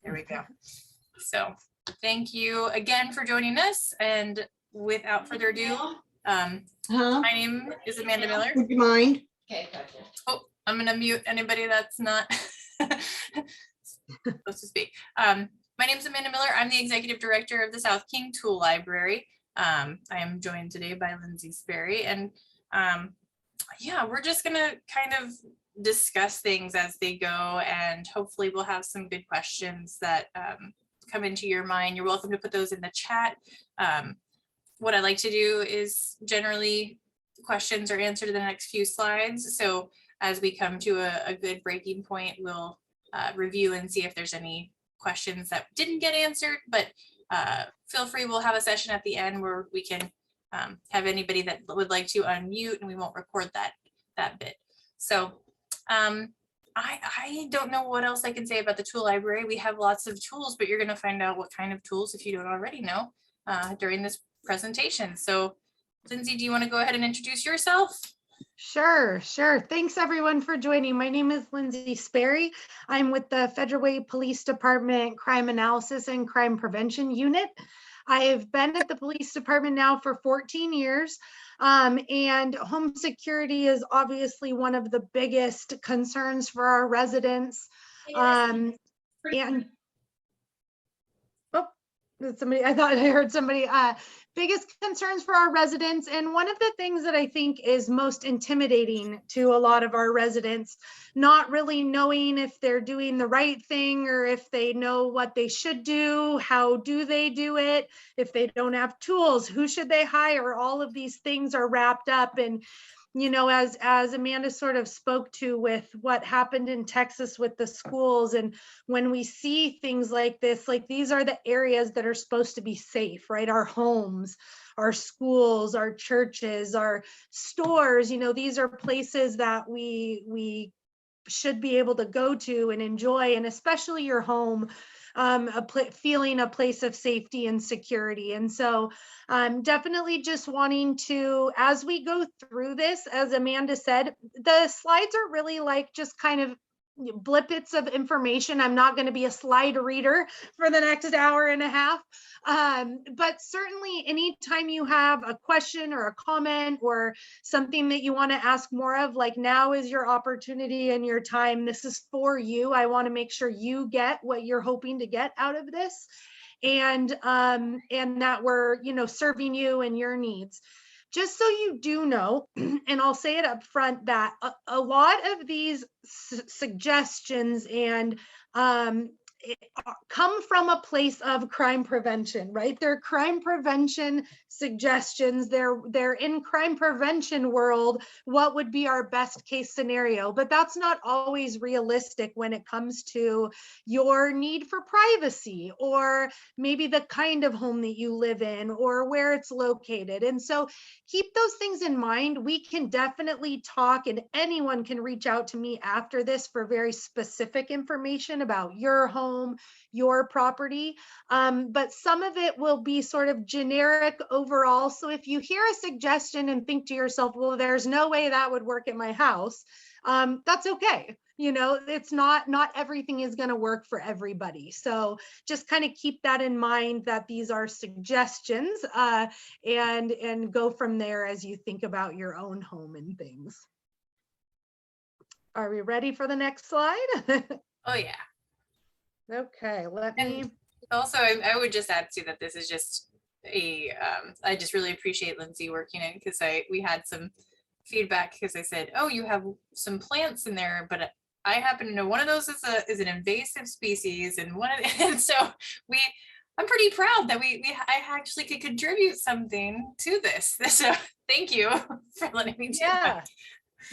There we go. So thank you again for joining us. And without further ado, my name is Amanda Miller. Would you mind? Okay, gotcha. Oh, I'm going to mute anybody that's not supposed to speak. My name is Amanda Miller. I'm the executive director of the South King Tool Library. I am joined today by Lindsay Sperry, and yeah, we're just going to kind of discuss things as they go, and hopefully we'll have some good questions that come into your mind. You're welcome to put those in the chat. What I like to do is generally questions are answered in the next few slides. So as we come to a good breaking point, we'll review and see if there's any questions that didn't get answered, but feel free, we'll have a session at the end where we can have anybody that would like to unmute, and we won't record that bit. So I don't know what else I can say about the tool library. We have lots of tools, but you're going to find out what kind of tools, if you don't already know, during this presentation. So Lindsay, do you want to go ahead and introduce yourself? Sure. Thanks everyone for joining. My name is Lindsay Sperry. I'm with the Federal Way Police Department Crime Analysis and Crime Prevention Unit. I have been at the police department now for 14 years, and home security is obviously one of the biggest concerns for our residents. Somebody, I thought I heard somebody, biggest concerns for our residents. And one of the things that I think is most intimidating to a lot of our residents, not really knowing if they're doing the right thing or if they know what they should do, how do they do it, if they don't have tools, who should they hire? All of these things are wrapped up. And you know, as Amanda sort of spoke to with what happened in Texas with the schools, and when we see things like this, like these are the areas that are supposed to be safe, right? Our homes, our schools, our churches, our stores, you know, these are places that we should be able to go to and enjoy, and especially your home, feeling a place of safety and security. And so definitely just wanting to, as we go through this, as Amanda said, the slides are really like just kind of blippets of information. I'm not going to be a slide reader for the next hour and a half. But certainly anytime you have a question or a comment or something that you want to ask more of, like now is your opportunity and your time. This is for you. I want to make sure you get what you're hoping to get out of this, and that we're, you know, serving you and your needs. Just so you do know, and I'll say it up front, that a lot of these suggestions and come from a place of crime prevention, right? They're crime prevention suggestions. They're in crime prevention world, what would be our best case scenario? But that's not always realistic when it comes to your need for privacy, or maybe the kind of home that you live in, or where it's located. And so keep those things in mind. We can definitely talk, and anyone can reach out to me after this for very specific information about your home, your property. But some of it will be sort of generic overall. So if you hear a suggestion and think to yourself, well, there's no way that would work at my house, that's okay. You know, it's not everything is going to work for everybody. So just kind of keep that in mind, that these are suggestions, and go from there as you think about your own home and things. Are we ready for the next slide? Oh yeah. Okay, also, I would just add to that this is just I just really appreciate Lindsay working in, because we had some feedback, because I said, oh, you have some plants in there, but I happen to know one of those is an invasive species, and so I'm pretty proud that I actually could contribute something to this. So thank you for letting me do that.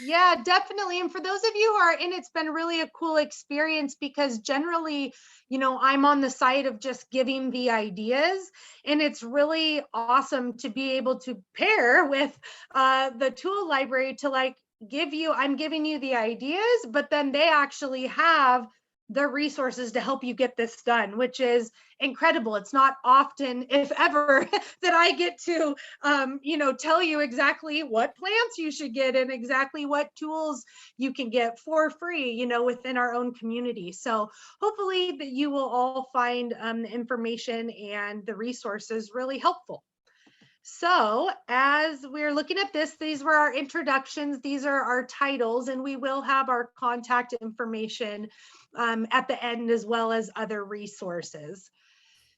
Yeah, definitely. And for those of you who are in, it's been really a cool experience, because generally, you know, I'm on the side of just giving the ideas, and it's really awesome to be able to pair with the tool library to like I'm giving you the ideas, but then they actually have the resources to help you get this done, which is incredible. It's not often, if ever, that I get to, tell you exactly what plants you should get and exactly what tools you can get for free, within our own community. So hopefully that you will all find the information and the resources really helpful. So as we're looking at this, these were our introductions, these are our titles, and we will have our contact information at the end, as well as other resources.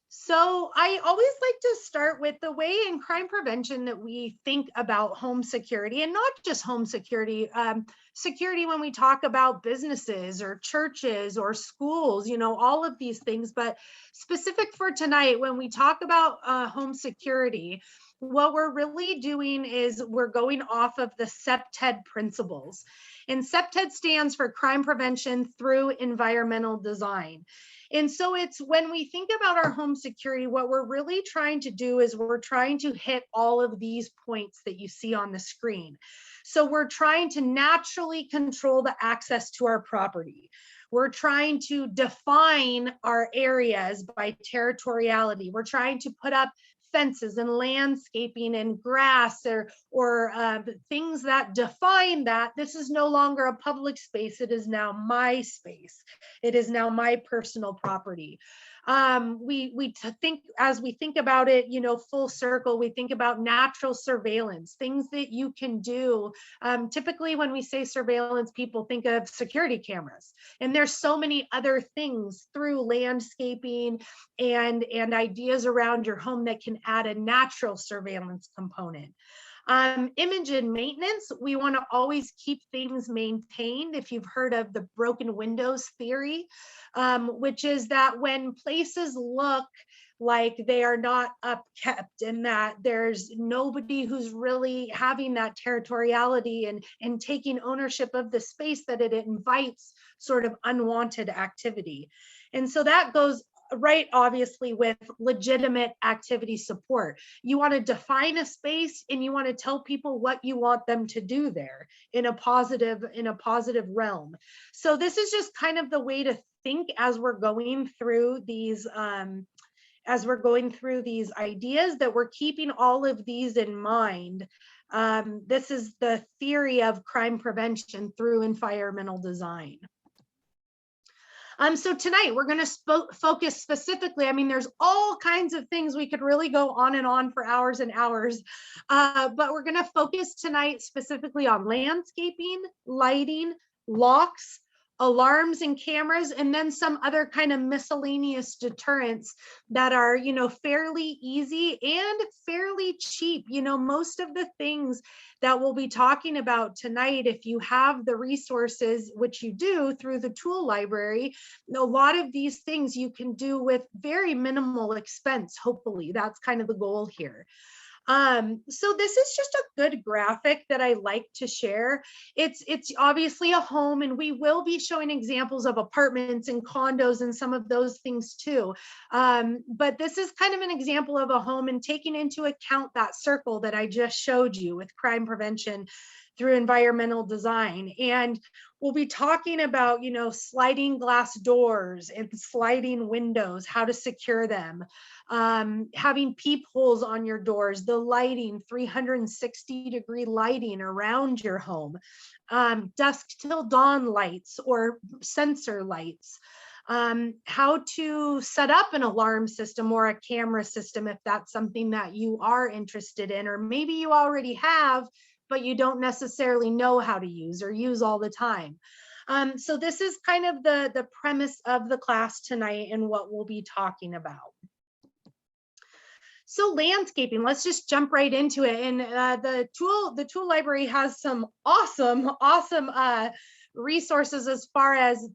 So I always like to start with the way in crime prevention that we think about home security, and not just home security, security when we talk about businesses or churches or schools, all of these things. But specific for tonight, when we talk about home security, what we're really doing is we're going off of the CPTED principles. And CPTED stands for Crime Prevention Through Environmental Design. And so it's when we think about our home security, what we're really trying to do is we're trying to hit all of these points that you see on the screen. So we're trying to naturally control the access to our property. We're trying to define our areas by territoriality. We're trying to put up fences and landscaping and grass or things that define that this is no longer a public space. It is now my space. It is now my personal property. As we think about it, full circle, we think about natural surveillance, things that you can do. Typically when we say surveillance, people think of security cameras, and there's so many other things through landscaping and ideas around your home that can add a natural surveillance component. Image and maintenance, we want to always keep things maintained. If you've heard of the broken windows theory, which is that when places look like they are not upkept and that there's nobody who's really having that territoriality and taking ownership of the space, that it invites sort of unwanted activity. And so that goes right, obviously, with legitimate activity support. You want to define a space and you want to tell people what you want them to do there in a positive realm. So this is just kind of the way to think as we're going through these ideas, that we're keeping all of these in mind. This is the theory of crime prevention through environmental design. So tonight we're going to focus specifically, there's all kinds of things we could really go on and on for hours and hours, but we're going to focus tonight specifically on landscaping, lighting, locks, alarms and cameras, and then some other kind of miscellaneous deterrents that are, fairly easy and fairly cheap. Most of the things that we'll be talking about tonight, if you have the resources, which you do through the tool library, a lot of these things you can do with very minimal expense. Hopefully, that's kind of the goal here. So this is just a good graphic that I like to share. It's obviously a home, and we will be showing examples of apartments and condos and some of those things too. But this is kind of an example of a home, and taking into account that circle that I just showed you with crime prevention through environmental design. And we'll be talking about, sliding glass doors and sliding windows, how to secure them, having peepholes on your doors, the lighting, 360-degree lighting around your home, dusk till dawn lights or sensor lights, how to set up an alarm system or a camera system if that's something that you are interested in, or maybe you already have, but you don't necessarily know how to use or use all the time. So this is kind of the premise of the class tonight and what we'll be talking about. So landscaping, let's just jump right into it. And the tool library has some awesome resources as far as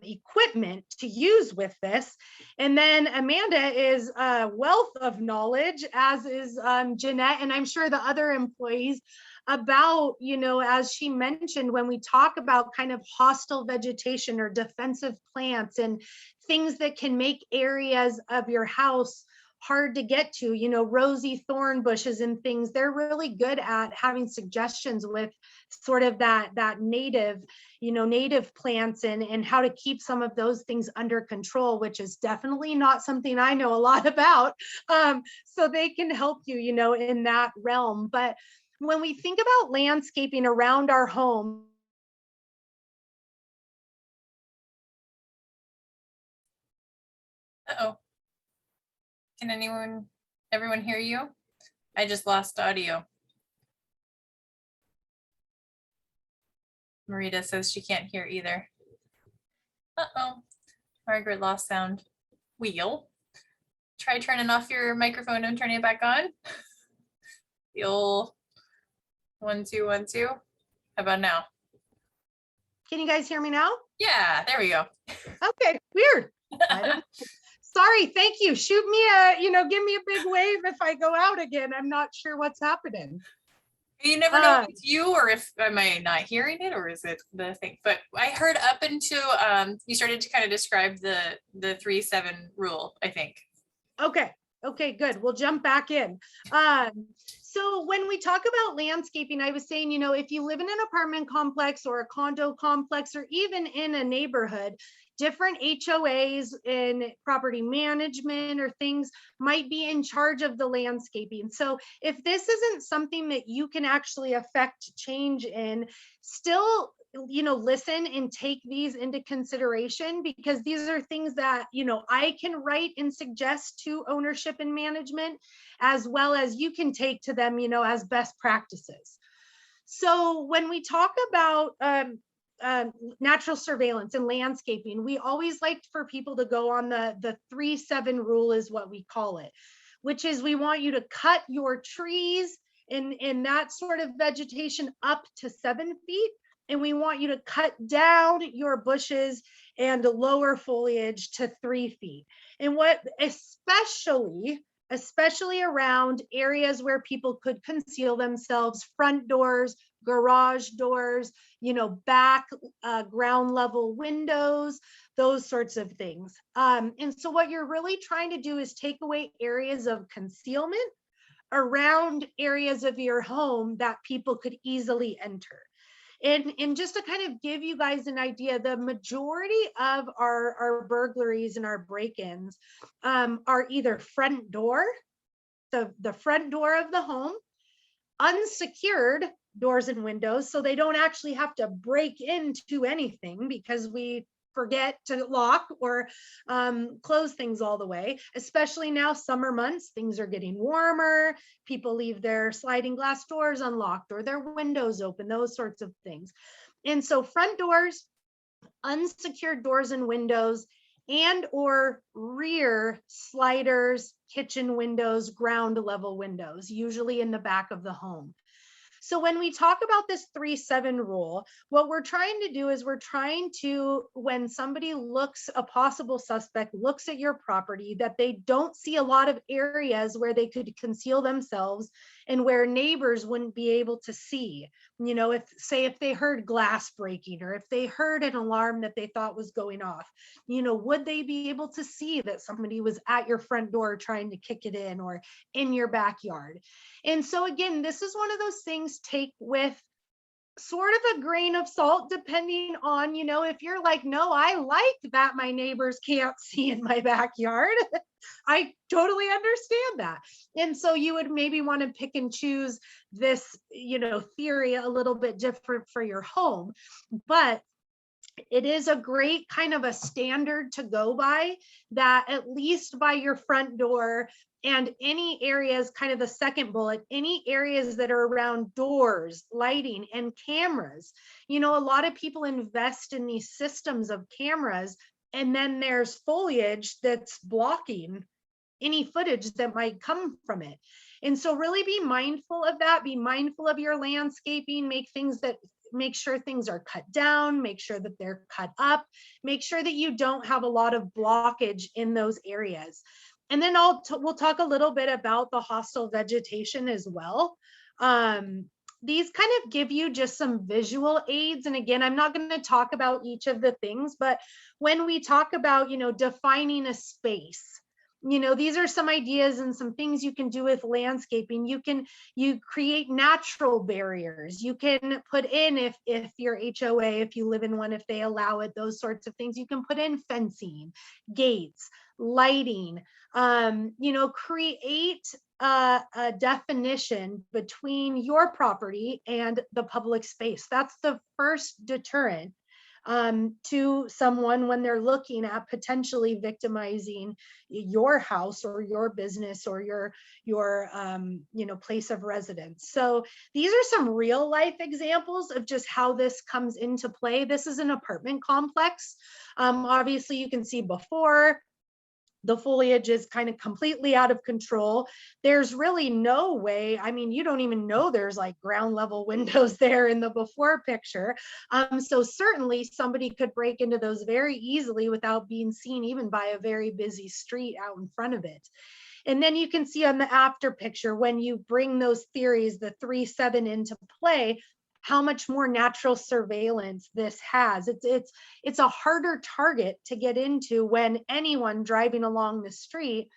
equipment to use with this. And then Amanda is a wealth of knowledge, as is Jeanette, and I'm sure the other employees, about, as she mentioned, when we talk about kind of hostile vegetation or defensive plants and things that can make areas of your house hard to get to, rosy thorn bushes and things. They're really good at having suggestions with sort of that native, native plants and how to keep some of those things under control, which is definitely not something I know a lot about. So they can help you, in that realm. But when we think about landscaping around our home, Uh-oh. Can everyone hear you? I just lost audio. Marita says she can't hear either. Uh-oh. Margaret lost sound. Wheel. Try turning off your microphone and turning it back on. The old 1, 2, 1, 2. How about now? can you guys hear me now? Yeah, there we go. Okay, weird. I don't Sorry, thank you. Shoot me give me a big wave if I go out again. I'm not sure what's happening. You never know if it's you or if am I not hearing it or is it the thing? But I heard up until you started to kind of describe the 3-7 rule, I think. Okay, good. We'll jump back in. So when we talk about landscaping, I was saying, if you live in an apartment complex or a condo complex, or even in a neighborhood, different HOAs in property management or things might be in charge of the landscaping. So if this isn't something that you can actually affect change in, still listen and take these into consideration, because these are things that I can write and suggest to ownership and management, as well as you can take to them as best practices. So when we talk about natural surveillance and landscaping, we always like for people to go on the 3-7 rule, is what we call it, which is we want you to cut your trees in that sort of vegetation up to 7 feet. And we want you to cut down your bushes and lower foliage to 3 feet. And what especially around areas where people could conceal themselves, front doors, garage doors, back ground level windows, those sorts of things. And so what you're really trying to do is take away areas of concealment around areas of your home that people could easily enter. And just to kind of give you guys an idea, the majority of our burglaries and our break-ins are either front door, the front door of the home, unsecured doors and windows, so they don't actually have to break into anything because we forget to lock or close things all the way. Especially now, summer months, things are getting warmer. People leave their sliding glass doors unlocked or their windows open, those sorts of things. And so front doors, unsecured doors and windows, and or rear sliders, kitchen windows, ground level windows, usually in the back of the home. So when we talk about this 3-7 rule, what we're trying to do is we're trying to, when somebody a possible suspect looks at your property, that they don't see a lot of areas where they could conceal themselves and where neighbors wouldn't be able to see. If they heard glass breaking or if they heard an alarm that they thought was going off, would they be able to see that somebody was at your front door trying to kick it in or in your backyard? And so again, this is one of those things, take with sort of a grain of salt, depending on, if you're like, no, I like that my neighbors can't see in my backyard. I totally understand that. And so you would maybe want to pick and choose this, theory a little bit different for your home. But it is a great kind of a standard to go by, that at least by your front door and any areas, kind of the second bullet, any areas that are around doors, lighting, and cameras. A lot of people invest in these systems of cameras, and then there's foliage that's blocking any footage that might come from it. And so really be mindful of that, be mindful of your landscaping, make sure things are cut down, make sure that they're cut up, make sure that you don't have a lot of blockage in those areas. And then we'll talk a little bit about the hostile vegetation as well. These kind of give you just some visual aids. And again, I'm not going to talk about each of the things, but when we talk about, defining a space, these are some ideas and some things you can do with landscaping. You create natural barriers. You can put in, if your HOA, if you live in one, if they allow it, those sorts of things, you can put in fencing, gates, lighting, create a definition between your property and the public space. That's the first deterrent to someone when they're looking at potentially victimizing your house or your business or your place of residence. So these are some real life examples of just how this comes into play. This is an apartment complex. Obviously you can see before, the foliage is kind of completely out of control. There's really no way. I mean, you don't even know there's like ground level windows there in the before picture. So certainly somebody could break into those very easily without being seen, even by a very busy street out in front of it. And then you can see on the after picture, when you bring those theories, the 3-7 into play, how much more natural surveillance this has. It's a harder target to get into when anyone driving along the street,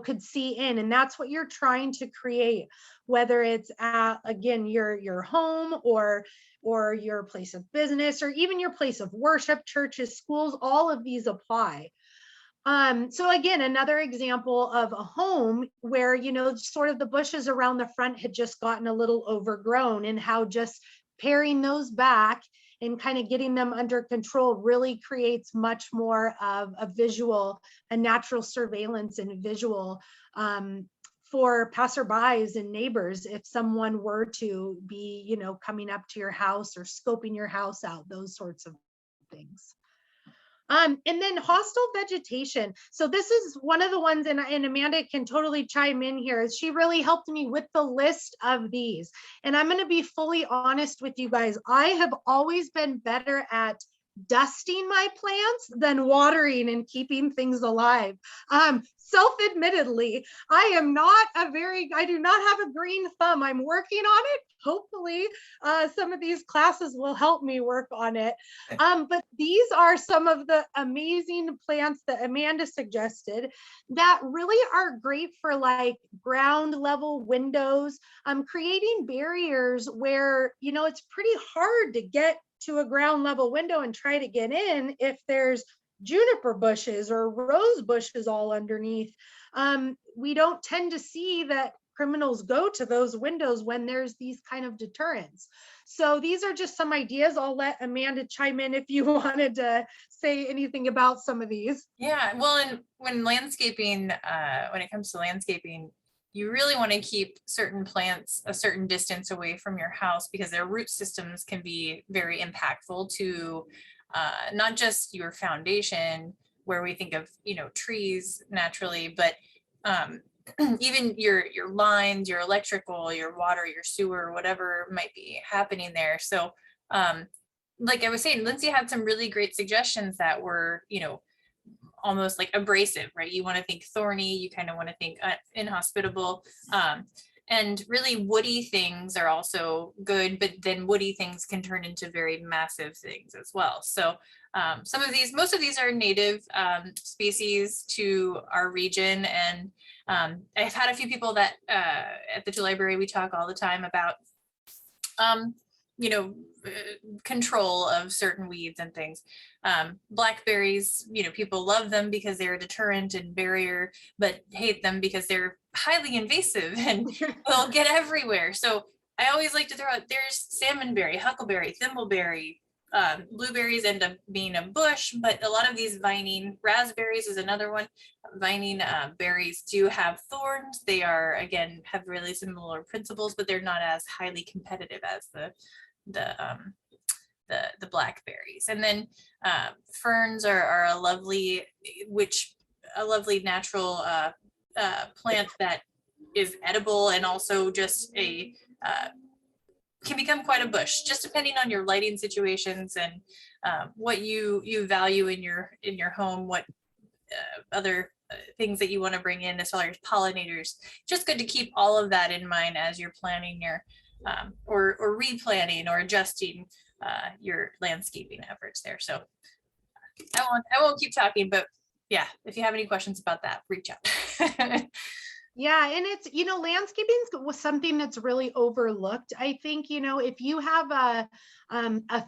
could see in, and that's what you're trying to create, whether it's at, again, your home or your place of business, or even your place of worship, churches, schools, all of these apply. So again, another example of a home where, sort of the bushes around the front had just gotten a little overgrown, and how just paring those back and kind of getting them under control really creates much more of a natural surveillance and visual for passerbys and neighbors if someone were to be, coming up to your house or scoping your house out, those sorts of things. And then hostile vegetation. So this is one of the ones, and Amanda can totally chime in here, is she really helped me with the list of these. And I'm going to be fully honest with you guys. I have always been better at dusting my plants than watering and keeping things alive. Self-admittedly, I do not have a green thumb. I'm working on it. Hopefully, some of these classes will help me work on it. But these are some of the amazing plants that Amanda suggested that really are great for like ground level windows, creating barriers where, it's pretty hard to get to a ground level window and try to get in if there's juniper bushes or rose bushes all underneath. We don't tend to see that criminals go to those windows when there's these kind of deterrents. So these are just some ideas. I'll let Amanda chime in if you wanted to say anything about some of these. Yeah, well, and when it comes to landscaping, you really want to keep certain plants a certain distance away from your house, because their root systems can be very impactful to not just your foundation, where we think of, trees naturally, but even your lines, your electrical, your water, your sewer, whatever might be happening there. So like I was saying, Lindsay had some really great suggestions that were, almost like abrasive, right? You want to think thorny, you kind of want to think inhospitable. And really woody things are also good, but then woody things can turn into very massive things as well. So most of these are native species to our region. And I've had a few people that at the library, we talk all the time about, control of certain weeds and things. Blackberries, people love them because they're a deterrent and barrier, but hate them because they're highly invasive and will get everywhere. So I always like to throw out, there's salmonberry, huckleberry, thimbleberry, blueberries end up being a bush, but a lot of these vining, raspberries is another one. Vining berries do have thorns. They are, again, have really similar principles, but they're not as highly competitive as the blackberries. And then ferns are a lovely natural plant that is edible, and also just can become quite a bush, just depending on your lighting situations and what you value in your home, what other things that you want to bring in as far as pollinators. Just good to keep all of that in mind as you're planning your or replanning or adjusting your landscaping efforts there. So I won't keep talking, but yeah, if you have any questions about that, reach out. Yeah, and it's, landscaping was something that's really overlooked. I think, if you have a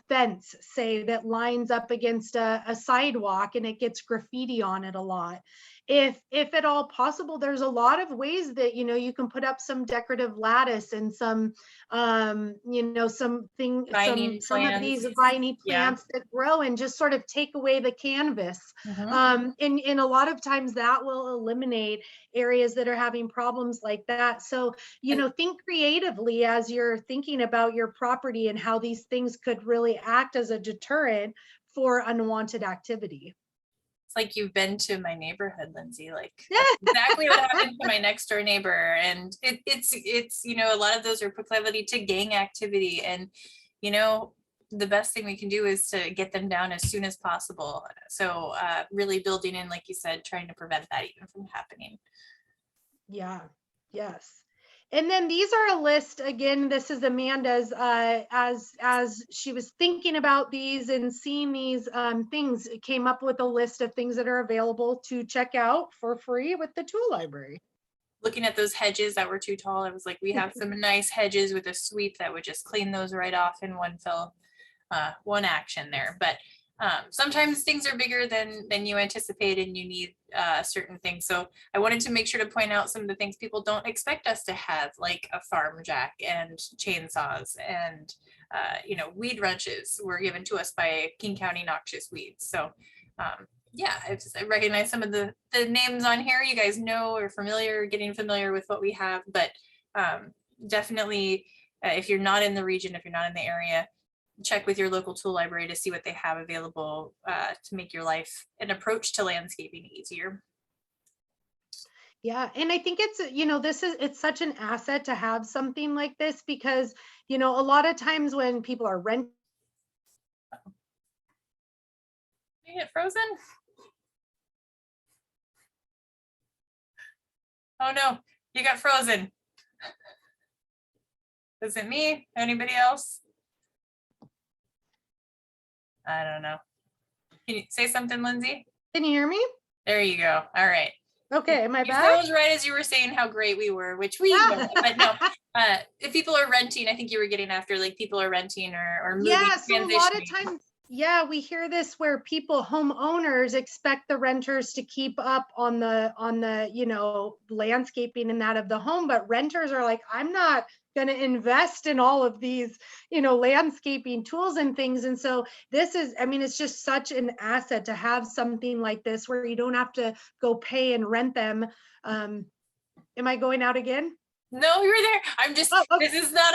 fence, say, that lines up against a sidewalk and it gets graffiti on it a lot, if at all possible, there's a lot of ways that, you can put up some decorative lattice and some, Vining some of plants. these viney Yeah. plants that grow and just sort of take away the canvas. Mhm. And a lot of times that will eliminate areas that are having problems like that. So, think creatively as you're thinking about your property and how these things could really act as a deterrent for unwanted activity. It's like you've been to my neighborhood, Lindsay. Like that's exactly what happened to my next door neighbor. And it's a lot of those are proclivity to gang activity. And the best thing we can do is to get them down as soon as possible. So really building in, like you said, trying to prevent that even from happening. Yeah. Yes. And then these are a list, again, this is Amanda's, as she was thinking about these and seeing these things, came up with a list of things that are available to check out for free with the tool library. Looking at those hedges that were too tall, I was like, we have some nice hedges with a sweep that would just clean those right off in one action there. But sometimes things are bigger than you anticipate and you need certain things. So I wanted to make sure to point out some of the things people don't expect us to have, like a farm jack and chainsaws and weed wrenches were given to us by King County Noxious Weeds. So yeah, I recognize some of the names on here. You guys know or getting familiar with what we have, but definitely if you're not in the region, if you're not in the area, check with your local tool library to see what they have available to make your life and approach to landscaping easier. Yeah, and I think it's, it's such an asset to have something like this because, a lot of times when people are renting. You get frozen? Oh no, you got frozen. Is it me? Anybody else? I don't know. Can you say something, Lindsay? Can you hear me? There you go. All right. Okay, am I You back? froze right as you were saying how great we were, which we were, but no. If people are renting, I think you were getting after, like, people are renting or moving, Yeah, so a lot of transitioning. times, yeah, we hear this where homeowners expect the renters to keep up on the landscaping and that of the home, but renters are like, I'm not going to invest in all of these, landscaping tools and things. And so this is, it's just such an asset to have something like this where you don't have to go pay and rent them. Am I going out again? No, you were there. I'm just, Oh, okay. This is not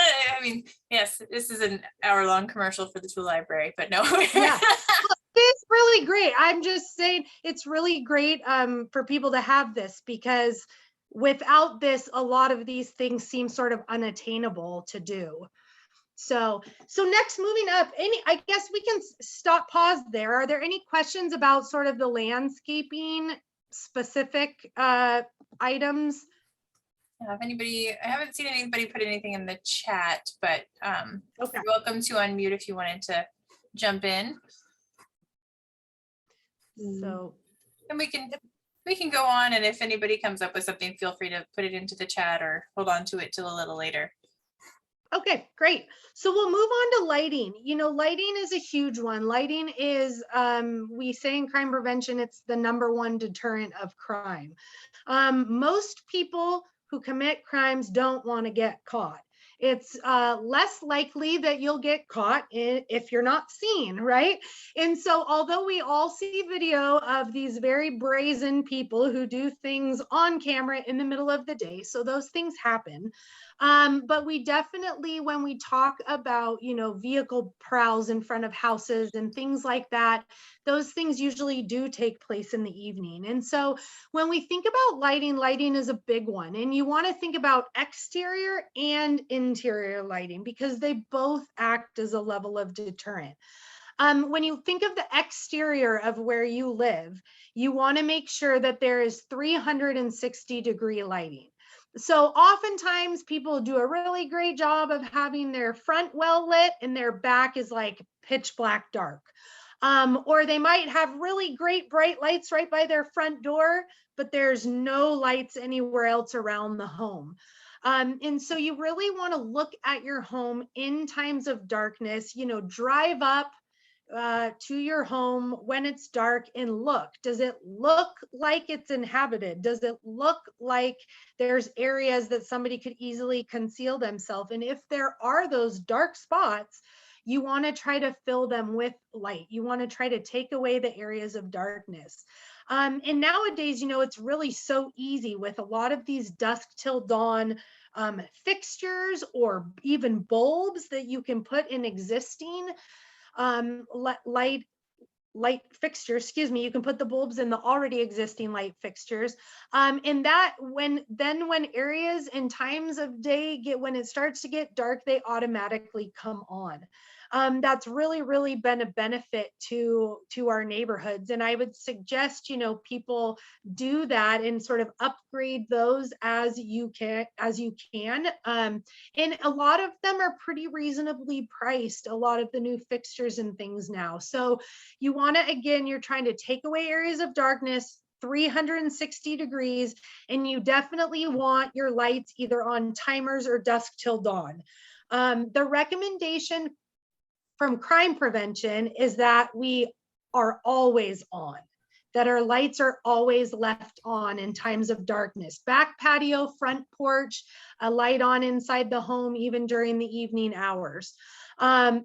yes, this is an hour-long commercial for the tool library, but no. Yeah. It's really great. I'm just saying it's really great for people to have this because without this, a lot of these things seem sort of unattainable to do. So next, moving up, I guess we can pause there. Are there any questions about sort of the landscaping specific items? I haven't seen anybody put anything in the chat, but Okay. you're welcome to unmute if you wanted to jump in. So, and we can go on, and if anybody comes up with something, feel free to put it into the chat or hold on to it till a little later. okay, great. So we'll move on to lighting. Lighting is a huge one. Lighting is, we say in crime prevention, it's the #1 deterrent of crime. Most people who commit crimes don't want to get caught. It's less likely that you'll get caught if you're not seen, right? And so although we all see video of these very brazen people who do things on camera in the middle of the day, so those things happen. But we definitely, when we talk about, vehicle prowls in front of houses and things like that, those things usually do take place in the evening. And so when we think about lighting, lighting is a big one. And you want to think about exterior and interior lighting because they both act as a level of deterrent. When you think of the exterior of where you live, you want to make sure that there is 360-degree lighting. So oftentimes people do a really great job of having their front well lit and their back is like pitch black dark. Or they might have really great bright lights right by their front door, but there's no lights anywhere else around the home. And so you really want to look at your home in times of darkness, drive up to your home when it's dark and look. Does it look like it's inhabited? Does it look like there's areas that somebody could easily conceal themselves? And if there are those dark spots, you want to try to fill them with light. You want to try to take away the areas of darkness. And nowadays, it's really so easy with a lot of these dusk till dawn fixtures or even bulbs that you can put in existing light fixtures, excuse me, you can put the bulbs in the already existing light fixtures. And that when areas and times of day when it starts to get dark, they automatically come on. That's really, really been a benefit to our neighborhoods. And I would suggest, people do that and sort of upgrade those as you can. And a lot of them are pretty reasonably priced, a lot of the new fixtures and things now. So you want to, again, you're trying to take away areas of darkness, 360 degrees, and you definitely want your lights either on timers or dusk till dawn. The recommendation from crime prevention is that we are always on, that our lights are always left on in times of darkness. Back patio, front porch, a light on inside the home, even during the evening hours.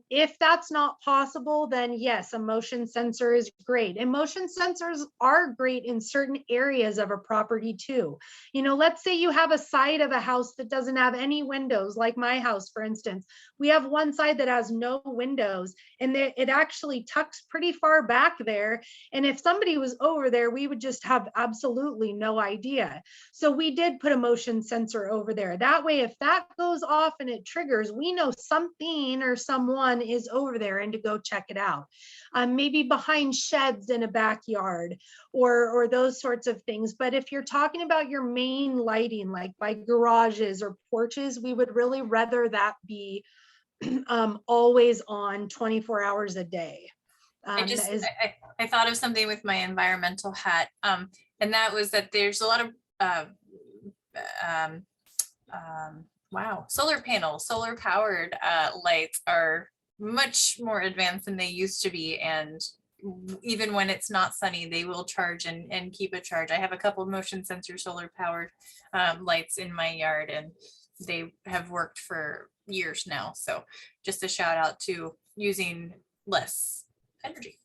If that's not possible, then yes, a motion sensor is great. And motion sensors are great in certain areas of a property too. Let's say you have a side of a house that doesn't have any windows, like my house, for instance. We have one side that has no windows, and it actually tucks pretty far back there. And if somebody was over there, we would just have absolutely no idea. So we did put a motion sensor over there. That way, if that goes off and it triggers, we know something or someone is over there and to go check it out. Maybe behind sheds in a backyard or those sorts of things. But if you're talking about your main lighting, like by garages or porches, we would really rather that be always on 24 hours a day. I thought of something with my environmental hat, and that was that there's a lot of wow, solar panels, solar powered lights are much more advanced than they used to be, and even when it's not sunny, they will charge and keep a charge. I have a couple of motion sensor solar powered lights in my yard, and they have worked for years now. So just a shout out to using less energy.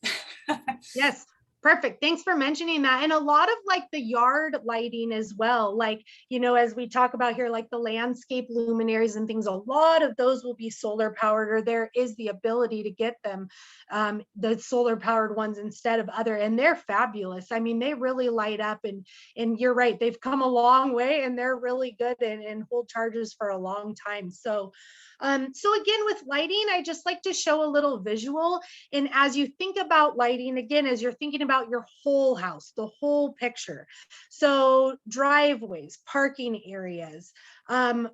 Yes, perfect. Thanks for mentioning that. And a lot of like the yard lighting as well, like, as we talk about here, like the landscape luminaries and things, a lot of those will be solar powered, or there is the ability to get them, the solar powered ones instead of other, and they're fabulous. I mean, they really light up, and you're right, they've come a long way and they're really good and hold charges for a long time. So again, with lighting, I just like to show a little visual. And as you think about lighting, again, as you're thinking about your whole house, the whole picture. So driveways, parking areas,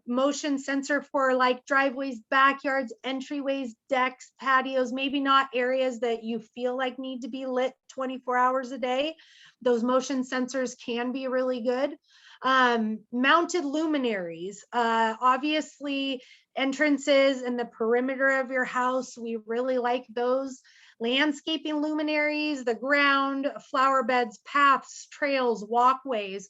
motion sensor for like driveways, backyards, entryways, decks, patios, maybe not areas that you feel like need to be lit 24 hours a day. Those motion sensors can be really good. Mounted luminaries, obviously entrances and the perimeter of your house, we really like those. Landscaping luminaries, the ground, flower beds, paths, trails, walkways.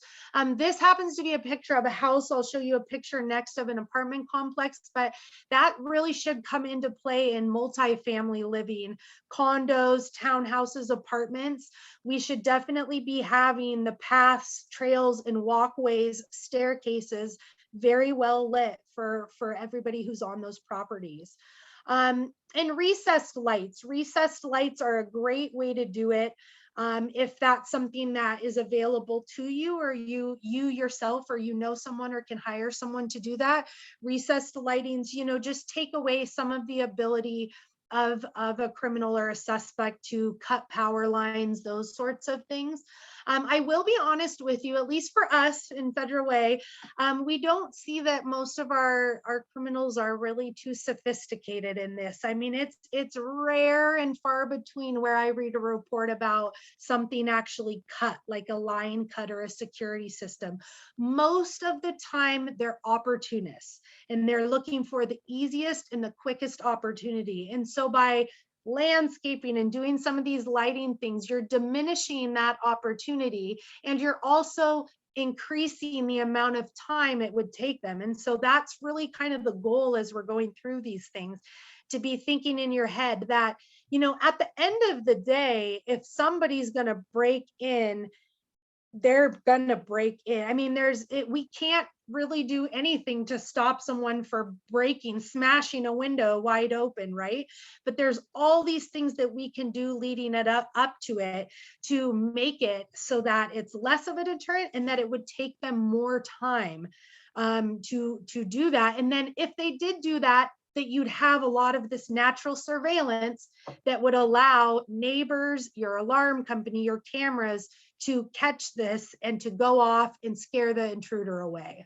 This happens to be a picture of a house. I'll show you a picture next of an apartment complex, but that really should come into play in multifamily living, condos, townhouses, apartments. We should definitely be having the paths, trails, and walkways, staircases very well lit for everybody who's on those properties. And recessed lights are a great way to do it. If that's something that is available to you, or you yourself, or someone or can hire someone to do that. Recessed lightings, just take away some of the ability of a criminal or a suspect to cut power lines, those sorts of things. I will be honest with you, at least for us in Federal Way, we don't see that most of our criminals are really too sophisticated in this. I mean, it's rare and far between where I read a report about something actually cut, like a line cut or a security system. Most of the time, they're opportunists and they're looking for the easiest and the quickest opportunity. And so by landscaping and doing some of these lighting things, you're diminishing that opportunity, and you're also increasing the amount of time it would take them. And so that's really kind of the goal as we're going through these things, to be thinking in your head that, you know, at the end of the day, if somebody's going to break in, they're going to break in. I mean, we can't really do anything to stop someone for smashing a window wide open, right? But there's all these things that we can do leading it up to it to make it so that it's less of a deterrent, and that it would take them more time to do that. And then if they did do that, that you'd have a lot of this natural surveillance that would allow neighbors, your alarm company, your cameras to catch this and to go off and scare the intruder away.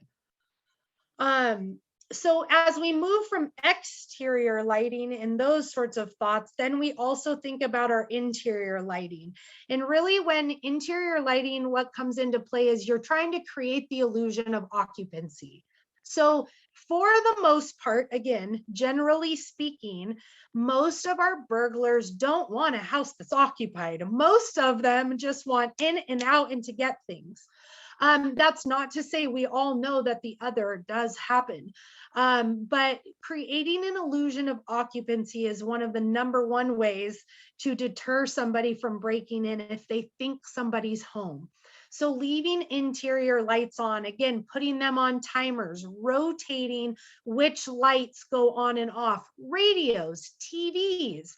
So as we move from exterior lighting and those sorts of thoughts, then we also think about our interior lighting. And really, when interior lighting, what comes into play is you're trying to create the illusion of occupancy. So for the most part, again, generally speaking, most of our burglars don't want a house that's occupied. Most of them just want in and out and to get things. That's not to say we all know that the other does happen. But creating an illusion of occupancy is one of the number one ways to deter somebody from breaking in if they think somebody's home. So leaving interior lights on, again, putting them on timers, rotating which lights go on and off, radios, TVs,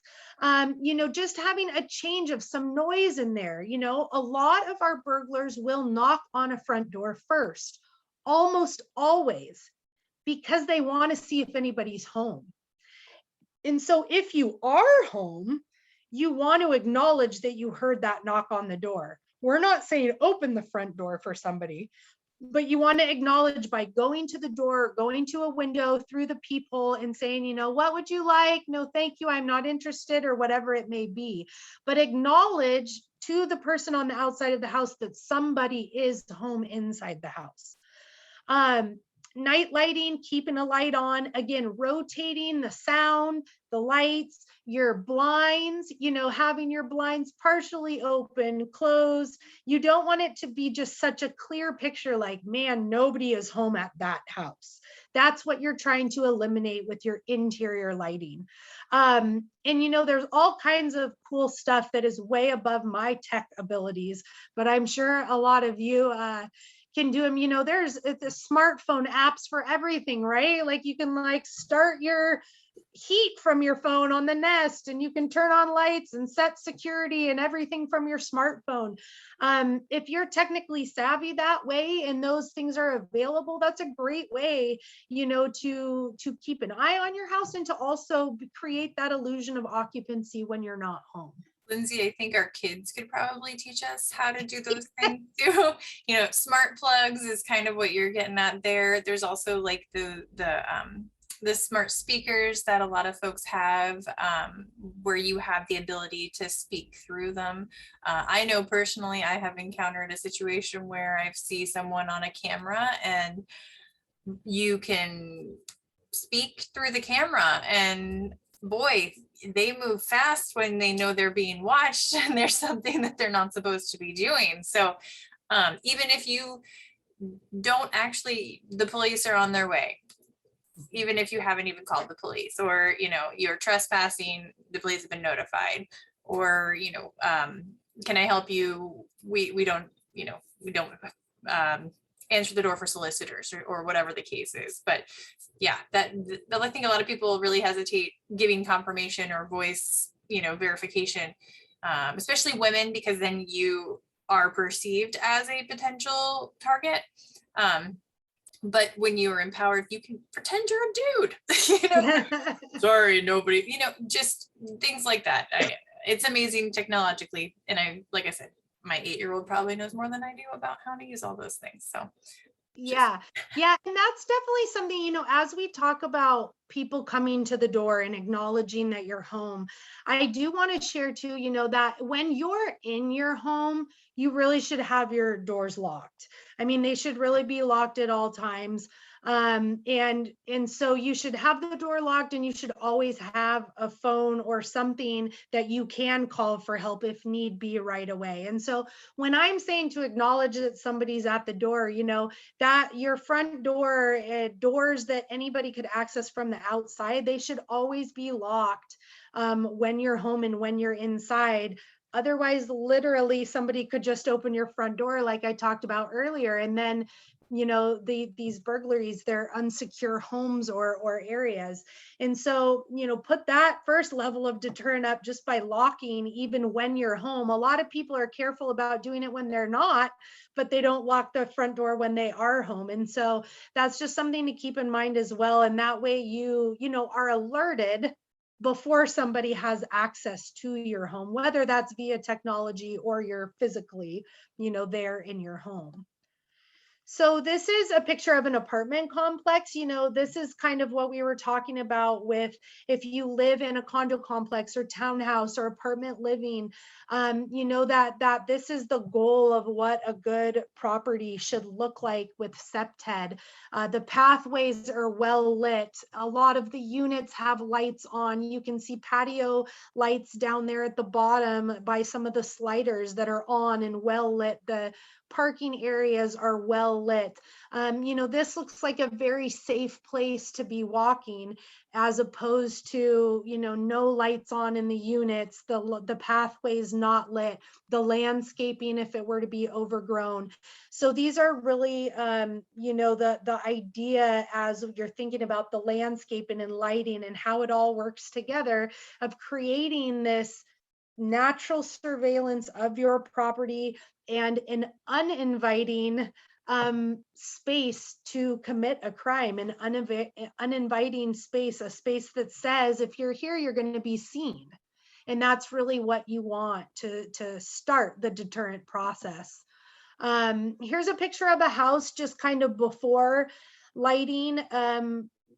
you know, just having a change of some noise in there. You know, a lot of our burglars will knock on a front door first, almost always, because they want to see if anybody's home. And so if you are home, you want to acknowledge that you heard that knock on the door. We're not saying open the front door for somebody, but you want to acknowledge by going to the door, going to a window through the peephole and saying, you know, what would you like? No, thank you, I'm not interested, or whatever it may be. But acknowledge to the person on the outside of the house that somebody is home inside the house. Night lighting, keeping a light on, again, rotating the sound, the lights, your blinds, you know, having your blinds partially open, closed. You don't want it to be just such a clear picture like, man, nobody is home at that house. That's what you're trying to eliminate with your interior lighting. And, you know, there's all kinds of cool stuff that is way above my tech abilities, but I'm sure a lot of you can do them. You know, there's the smartphone apps for everything, right? Like you can like start your heat from your phone on the Nest, and you can turn on lights and set security and everything from your smartphone. If you're technically savvy that way and those things are available, that's a great way, you know, to keep an eye on your house and to also create that illusion of occupancy when you're not home. Lindsay, I think our kids could probably teach us how to do those things too. You know, smart plugs is kind of what you're getting at there. There's also like the smart speakers that a lot of folks have, where you have the ability to speak through them. I know personally, I have encountered a situation where I see someone on a camera and you can speak through the camera, and boy, they move fast when they know they're being watched and there's something that they're not supposed to be doing. So even if you don't actually, the police are on their way, even if you haven't even called the police, or, you know, you're trespassing, the police have been notified, or, you know, can I help you? We don't, you know, we don't answer the door for solicitors, or whatever the case is. But yeah, I think a lot of people really hesitate giving confirmation or voice, you know, verification, especially women, because then you are perceived as a potential target. but when you are empowered, you can pretend you're a dude. You know, sorry, nobody, you know, just things like that. It's amazing technologically. And like I said, my 8-year-old probably knows more than I do about how to use all those things. So Yeah. Yeah. And that's definitely something, as we talk about people coming to the door and acknowledging that you're home, I do want to share too, that when you're in your home, you really should have your doors locked. I mean, they should really be locked at all times. And so you should have the door locked, and you should always have a phone or something that you can call for help if need be right away. And so when I'm saying to acknowledge that somebody's at the door, that your front door, doors that anybody could access from the outside, they should always be locked when you're home and when you're inside. Otherwise, literally, somebody could just open your front door, like I talked about earlier, and then these burglaries, they're unsecure homes or areas. And so put that first level of deterrent up just by locking even when you're home. A lot of people are careful about doing it when they're not, but they don't lock the front door when they are home. And so that's just something to keep in mind as well. And that way you are alerted before somebody has access to your home, whether that's via technology or you're physically there in your home. So this is a picture of an apartment complex. This is kind of what we were talking about with if you live in a condo complex or townhouse or apartment living, that this is the goal of what a good property should look like with SEPTED. The pathways are well lit. A lot of the units have lights on. You can see patio lights down there at the bottom by some of the sliders that are on and well lit. The parking areas are well lit. This looks like a very safe place to be walking, as opposed to, no lights on in the units, the pathways not lit, the landscaping if it were to be overgrown. So these are really, the idea as you're thinking about the landscaping and lighting and how it all works together of creating this natural surveillance of your property and an uninviting space to commit a crime, an uninviting space, a space that says, if you're here, you're going to be seen. And that's really what you want to start the deterrent process. Here's a picture of a house just kind of before lighting,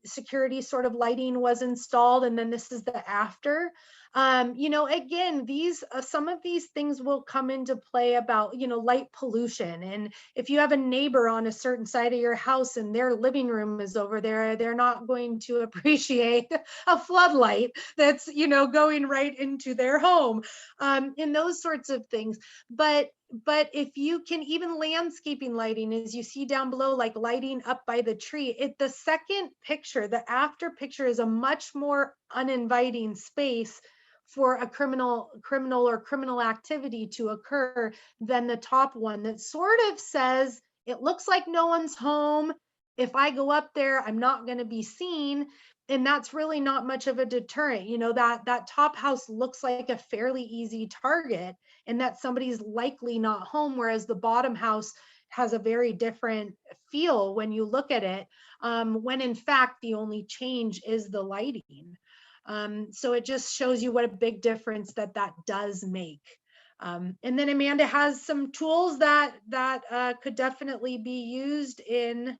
security sort of lighting was installed, and then this is the after. Again, these some of these things will come into play about light pollution, and if you have a neighbor on a certain side of your house and their living room is over there, they're not going to appreciate a floodlight that's going right into their home, and those sorts of things. But if you can, even landscaping lighting, as you see down below, like lighting up by the tree, the second picture, the after picture, is a much more uninviting space for a criminal or criminal activity to occur than the top one that sort of says, it looks like no one's home. If I go up there, I'm not going to be seen. And that's really not much of a deterrent. That top house looks like a fairly easy target, and that somebody's likely not home, whereas the bottom house has a very different feel when you look at it, when in fact the only change is the lighting. So it just shows you what a big difference that does make. And then Amanda has some tools that could definitely be used in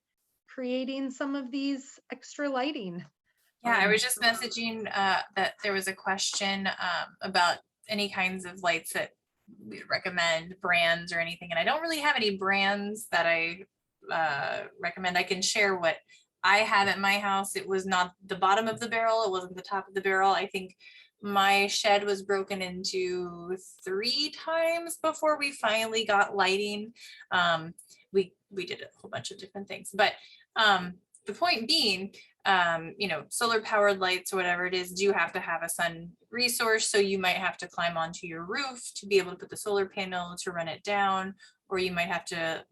creating some of these extra lighting. yeah, I was just messaging that there was a question about any kinds of lights that we would recommend, brands or anything. And I don't really have any brands that I recommend. I can share what I have at my house. It was not the bottom of the barrel. It wasn't the top of the barrel. I think my shed was broken into 3 times before we finally got lighting. We did a whole bunch of different things, but the point being, solar powered lights or whatever it is, do have to have a sun resource. So you might have to climb onto your roof to be able to put the solar panel to run it down, or you might have to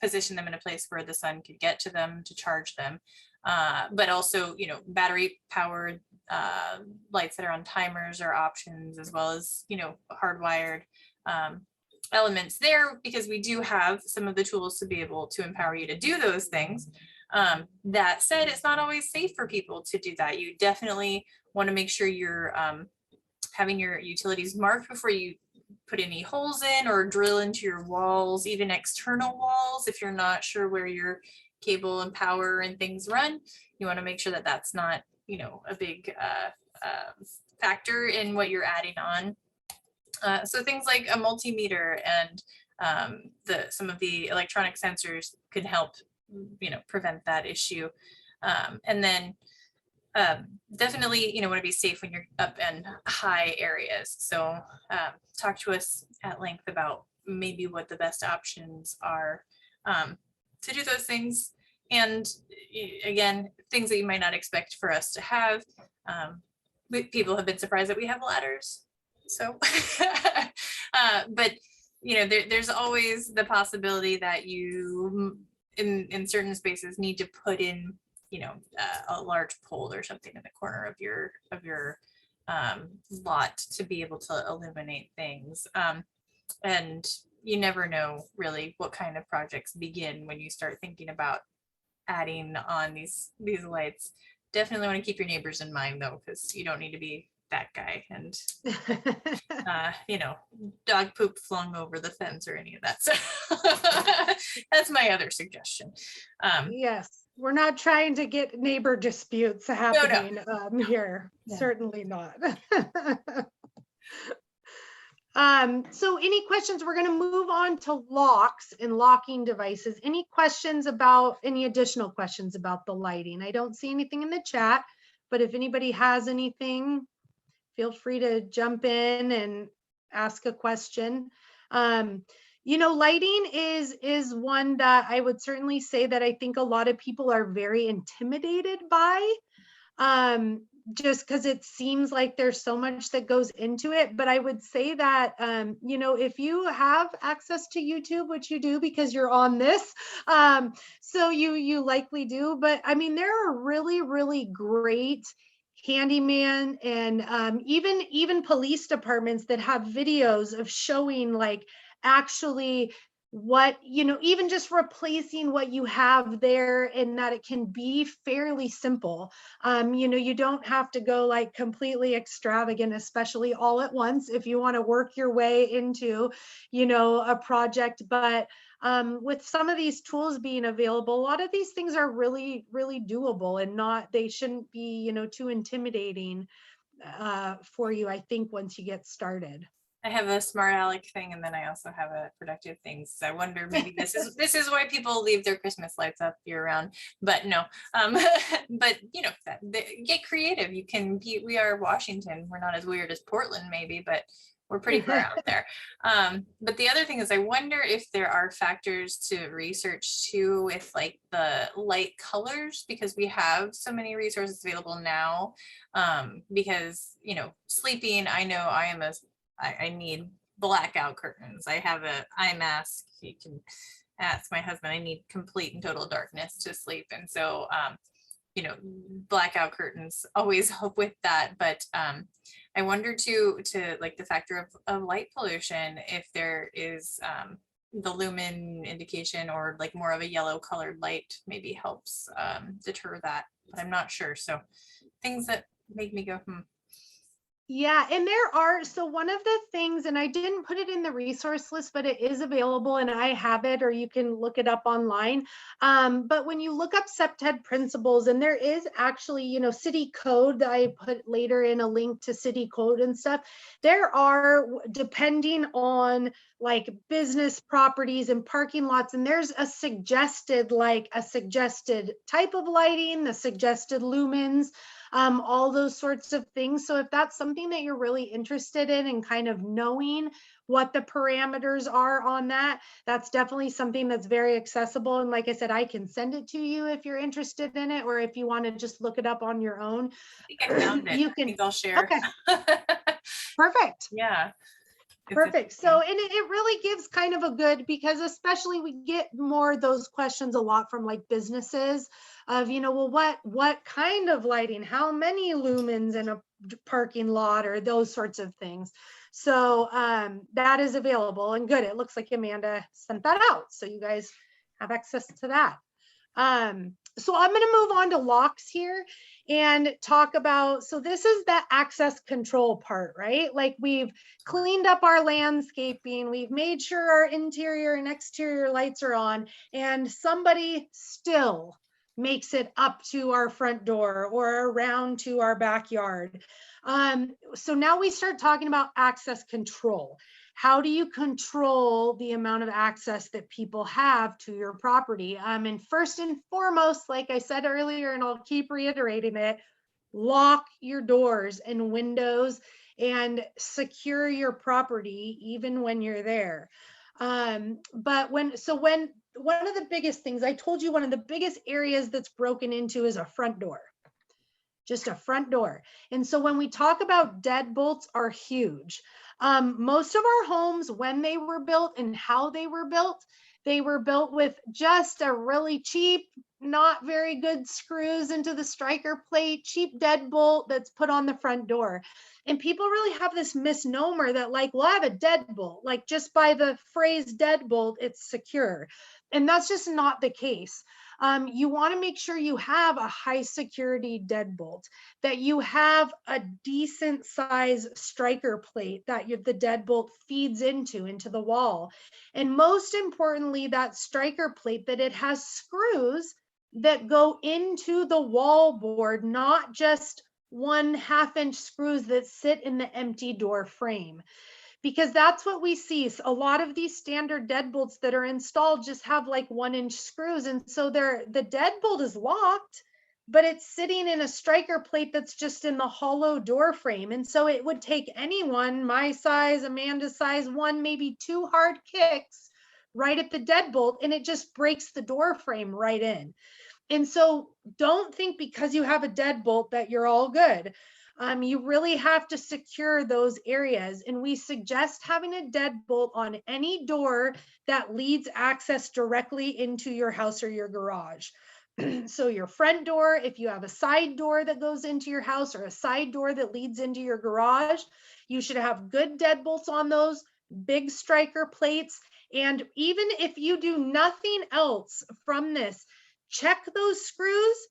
position them in a place where the sun could get to them to charge them. But also, battery powered lights that are on timers are options, as well as, hardwired elements there, because we do have some of the tools to be able to empower you to do those things. That said, it's not always safe for people to do that. You definitely want to make sure you're having your utilities marked before you put any holes in or drill into your walls, even external walls. If you're not sure where your cable and power and things run, you want to make sure that that's not, you know, a big factor in what you're adding on. So things like a multimeter and some of the electronic sensors could help, you know, prevent that issue. And then definitely, you know, want to be safe when you're up in high areas. So talk to us at length about maybe what the best options are to do those things. And again, things that you might not expect for us to have. People have been surprised that we have ladders. So, but you know, there's always the possibility that you in certain spaces need to put in, you know, a large pole or something in the corner of your lot to be able to illuminate things. And you never know really what kind of projects begin when you start thinking about adding on these lights. Definitely want to keep your neighbors in mind though, because you don't need to be that guy and you know, dog poop flung over the fence or any of that. So that's my other suggestion. Yes, we're not trying to get neighbor disputes happening here. Yeah. Certainly not. So any questions? We're going to move on to locks and locking devices. Any questions about any additional questions about the lighting? I don't see anything in the chat, but if anybody has anything, feel free to jump in and ask a question. You know, lighting is one that I would certainly say that I think a lot of people are very intimidated by. Just because it seems like there's so much that goes into it. But I would say that, you know, if you have access to YouTube, which you do because you're on this, so you likely do. But I mean, there are really, really great handyman and even police departments that have videos of showing like actually what, you know, even just replacing what you have there, and that it can be fairly simple. You know, you don't have to go like completely extravagant, especially all at once if you want to work your way into, you know, a project. But with some of these tools being available, a lot of these things are really, really doable, and they shouldn't be, you know, too intimidating for you, I think, once you get started. I have a smart aleck thing, and then I also have a productive thing. So I wonder maybe this is why people leave their Christmas lights up year round. But no, but you know, get creative. You can be. We are Washington. We're not as weird as Portland, maybe, but we're pretty far out there. But the other thing is, I wonder if there are factors to research too with like the light colors, because we have so many resources available now. Because you know, sleeping, I know I need blackout curtains. I have a eye mask. You can ask my husband. I need complete and total darkness to sleep, and so you know, blackout curtains always help with that. But I wonder to like the factor of light pollution, if there is the lumen indication or like more of a yellow colored light maybe helps deter that, but I'm not sure. So things that make me go, Yeah, and so one of the things, and I didn't put it in the resource list, but it is available and I have it, or you can look it up online. But when you look up SEPTED principles, and there is actually, you know, city code that I put later in a link to city code and stuff. There are, depending on like business properties and parking lots, and there's a suggested type of lighting, the suggested lumens, all those sorts of things. So if that's something that you're really interested in and kind of knowing what the parameters are on that, that's definitely something that's very accessible. And like I said, I can send it to you if you're interested in it, or if you want to just look it up on your own. I think I found it. You can. I think I'll share. Okay. Perfect. Yeah. Perfect. So, and it really gives kind of a good, because especially we get more those questions a lot from like businesses of, you know, well, what kind of lighting, how many lumens in a parking lot, or those sorts of things. So that is available, and good. It looks like Amanda sent that out, so you guys have access to that. So I'm going to move on to locks here and talk about, so this is the access control part, right? Like we've cleaned up our landscaping, we've made sure our interior and exterior lights are on, and somebody still makes it up to our front door or around to our backyard. So now we start talking about access control. How do you control the amount of access that people have to your property? And first and foremost, like I said earlier, and I'll keep reiterating it, lock your doors and windows and secure your property even when you're there. But when one of the biggest things, I told you, one of the biggest areas that's broken into is a front door. Just a front door. And so when we talk about deadbolts are huge. Most of our homes, when they were built and how they were built with just a really cheap, not very good screws into the striker plate, cheap deadbolt that's put on the front door. And people really have this misnomer that like, well, I have a deadbolt, like just by the phrase deadbolt, it's secure. And that's just not the case. You want to make sure you have a high security deadbolt, that you have a decent size striker plate that the deadbolt feeds into the wall. And most importantly, that striker plate, that it has screws that go into the wall board, not just 1/2 inch screws that sit in the empty door frame. Because that's what we see. A lot of these standard deadbolts that are installed just have like 1-inch screws. And so the deadbolt is locked, but it's sitting in a striker plate that's just in the hollow door frame. And so it would take anyone, my size, Amanda's size, 1, maybe 2 hard kicks right at the deadbolt, and it just breaks the door frame right in. And so don't think because you have a deadbolt that you're all good. You really have to secure those areas. And we suggest having a deadbolt on any door that leads access directly into your house or your garage. So your front door, if you have a side door that goes into your house or a side door that leads into your garage, you should have good deadbolts on those, big striker plates. And even if you do nothing else from this, check those screws.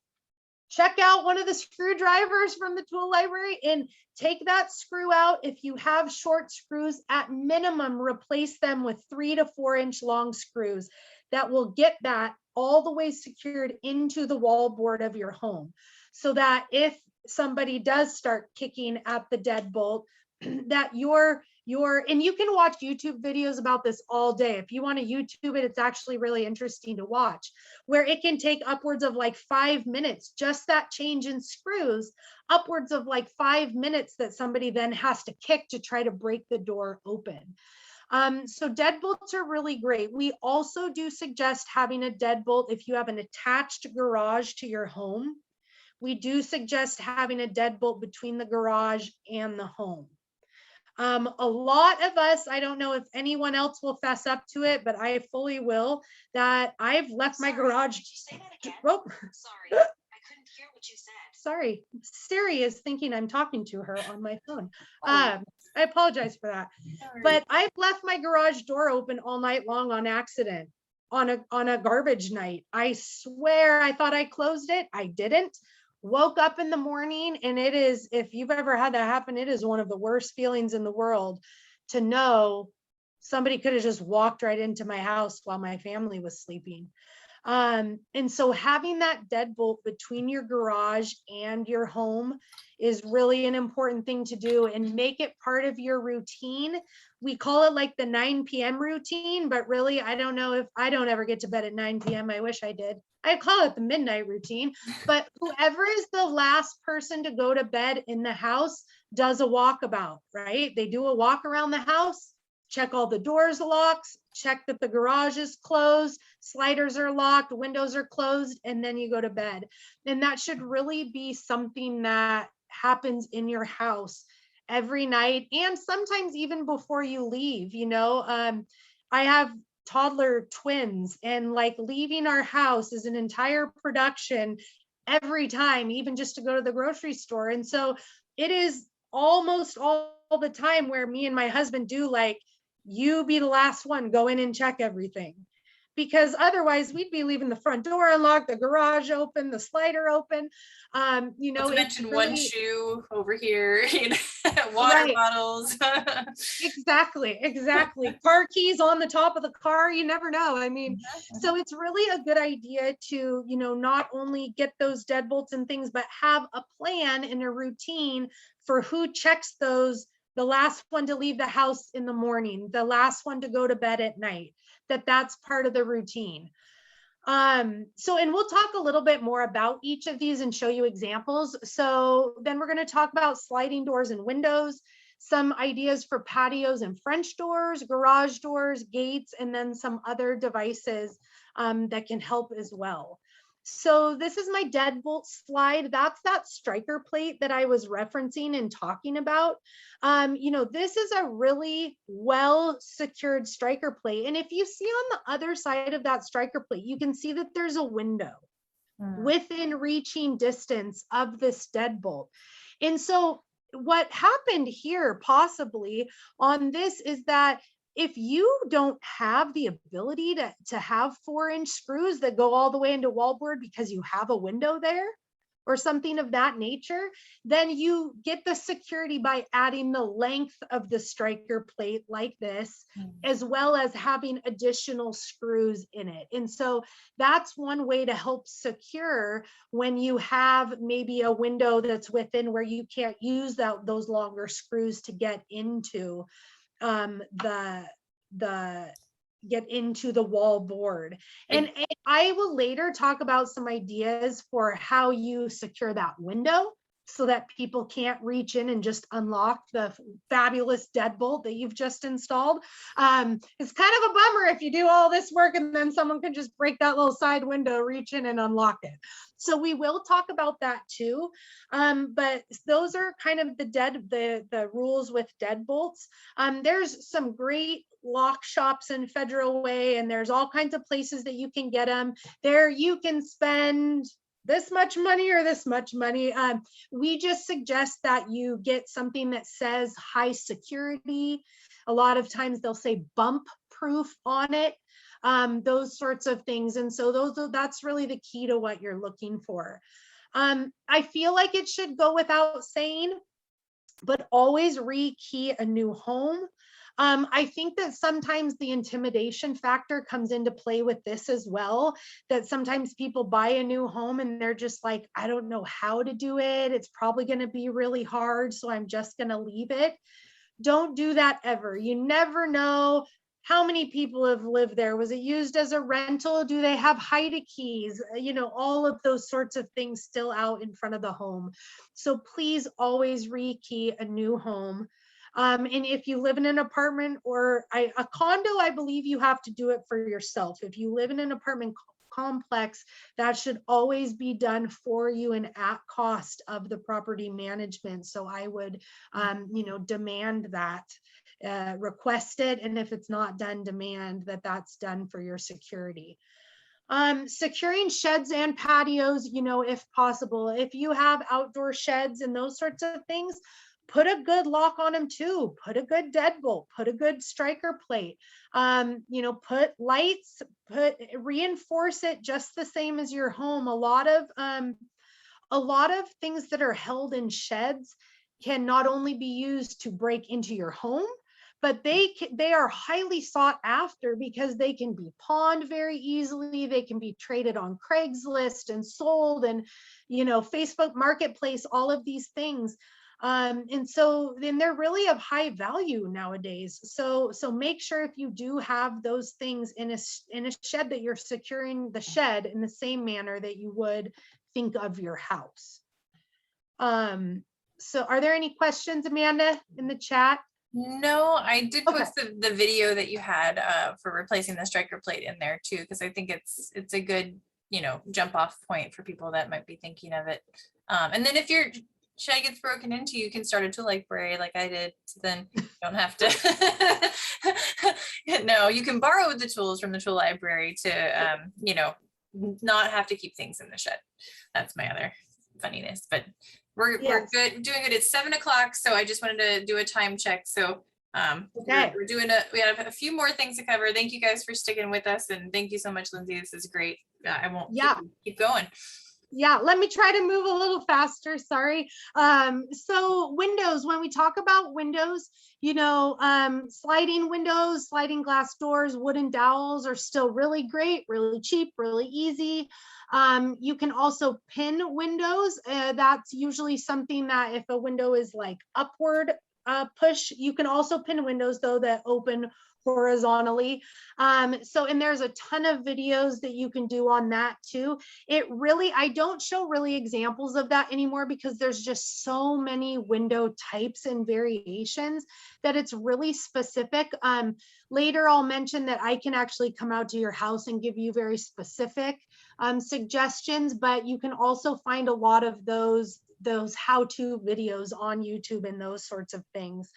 Check out one of the screwdrivers from the tool library and take that screw out. If you have short screws, at minimum, replace them with 3 to 4 inch long screws that will get that all the way secured into the wall board of your home. So that if somebody does start kicking at the deadbolt, that and you can watch YouTube videos about this all day. If you want to YouTube it, it's actually really interesting to watch, where it can take upwards of like 5 minutes, just that change in screws, upwards of like 5 minutes that somebody then has to kick to try to break the door open. So deadbolts are really great. We also do suggest having a deadbolt if you have an attached garage to your home. We do suggest having a deadbolt between the garage and the home. A lot of us, I don't know if anyone else will fess up to it, but I fully will, that I've left my garage. Could you say that again? Oh, Sorry, I couldn't hear what you said. sorry. Siri is thinking I'm talking to her on my phone. I apologize for that. But I've left my garage door open all night long on accident on a garbage night. I swear I thought I closed it. I didn't. Woke up in the morning, and it is, if you've ever had that happen, it is one of the worst feelings in the world to know somebody could have just walked right into my house while my family was sleeping. And so having that deadbolt between your garage and your home is really an important thing to do, and make it part of your routine. We call it like the 9 p.m. routine, but really, I don't know if I don't ever get to bed at 9 p.m. I wish I did. I call it the midnight routine, but whoever is the last person to go to bed in the house does a walkabout, right? They do a walk around the house, check all the doors locks, check that the garage is closed, sliders are locked, windows are closed, and then you go to bed. And that should really be something that happens in your house every night, and sometimes even before you leave. I have toddler twins, and like leaving our house is an entire production every time, even just to go to the grocery store. And so it is almost all the time where me and my husband do like, you be the last one, go in and check everything. because otherwise we'd be leaving the front door unlocked, the garage open, the slider open. You know, Not to it's mention one really, shoe over here, you know, water right. bottles. Exactly. Car keys on the top of the car, you never know. I mean, so it's really a good idea to, you know, not only get those deadbolts and things, but have a plan and a routine for who checks those, the last one to leave the house in the morning, the last one to go to bed at night, that's part of the routine. So, and we'll talk a little bit more about each of these and show you examples. So then we're going to talk about sliding doors and windows, some ideas for patios and French doors, garage doors, gates, and then some other devices that can help as well. So this is my deadbolt slide. That's that striker plate that I was referencing and talking about. You know, this is a really well secured striker plate. And if you see on the other side of that striker plate, you can see that there's a window within reaching distance of this deadbolt. And so what happened here possibly on this is that if you don't have the ability to have 4-inch screws that go all the way into wallboard because you have a window there or something of that nature, then you get the security by adding the length of the striker plate like this, as well as having additional screws in it. And so that's one way to help secure when you have maybe a window that's within where you can't use those longer screws to get into get into the wall board. And I will later talk about some ideas for how you secure that window so that people can't reach in and just unlock the fabulous deadbolt that you've just installed. It's kind of a bummer if you do all this work and then someone can just break that little side window, reach in and unlock it. So we will talk about that too. But those are kind of the rules with deadbolts. There's some great lock shops in Federal Way, and there's all kinds of places that you can get them. There you can spend this much money or this much money. We just suggest that you get something that says high security. A lot of times they'll say bump proof on it, those sorts of things. And so that's really the key to what you're looking for. I feel like it should go without saying, but always rekey a new home. I think that sometimes the intimidation factor comes into play with this as well, that sometimes people buy a new home and they're just like, I don't know how to do it. It's probably going to be really hard, so I'm just going to leave it. Don't do that ever. You never know how many people have lived there. Was it used as a rental? Do they have hide keys? You know, all of those sorts of things still out in front of the home. So please always rekey a new home. And if you live in an apartment or a condo, I believe you have to do it for yourself. If you live in an apartment complex, that should always be done for you and at cost of the property management. So I would, you know, demand that, request it. And if it's not done, demand that that's done for your security. Securing sheds and patios, you know, if possible, if you have outdoor sheds and those sorts of things, put a good lock on them too. Put a good deadbolt, put a good striker plate, you know, put lights, reinforce it just the same as your home. A lot of things that are held in sheds can not only be used to break into your home, but they are highly sought after because they can be pawned very easily. They can be traded on Craigslist and sold, and, you know, Facebook Marketplace, all of these things. And so then they're really of high value nowadays. So make sure if you do have those things in a shed, that you're securing the shed in the same manner that you would think of your house. So are there any questions, Amanda, in the chat? No, I did Okay. post the video that you had for replacing the striker plate in there too, because I think it's a good, you know, jump off point for people that might be thinking of it. And then if your shed gets broken into, you can start a tool library like I did. So then you don't have to. No, you can borrow the tools from the tool library to, you know, not have to keep things in the shed. That's my other funniness, but we're Yes. good, doing good. It's 7 o'clock, so I just wanted to do a time check. So Okay. We have a few more things to cover. Thank you guys for sticking with us, and thank you so much, Lindsay. This is great. I won't keep going. Yeah, let me try to move a little faster. Sorry. So windows, when we talk about windows, sliding windows, sliding glass doors, wooden dowels are still really great, really cheap, really easy. You can also pin windows. That's usually something that if a window is like upward push, you can also pin windows though that open horizontally. And there's a ton of videos that you can do on that too. I don't show really examples of that anymore because there's just so many window types and variations that it's really specific. Later I'll mention that I can actually come out to your house and give you very specific suggestions, but you can also find a lot of those how-to videos on YouTube and those sorts of things.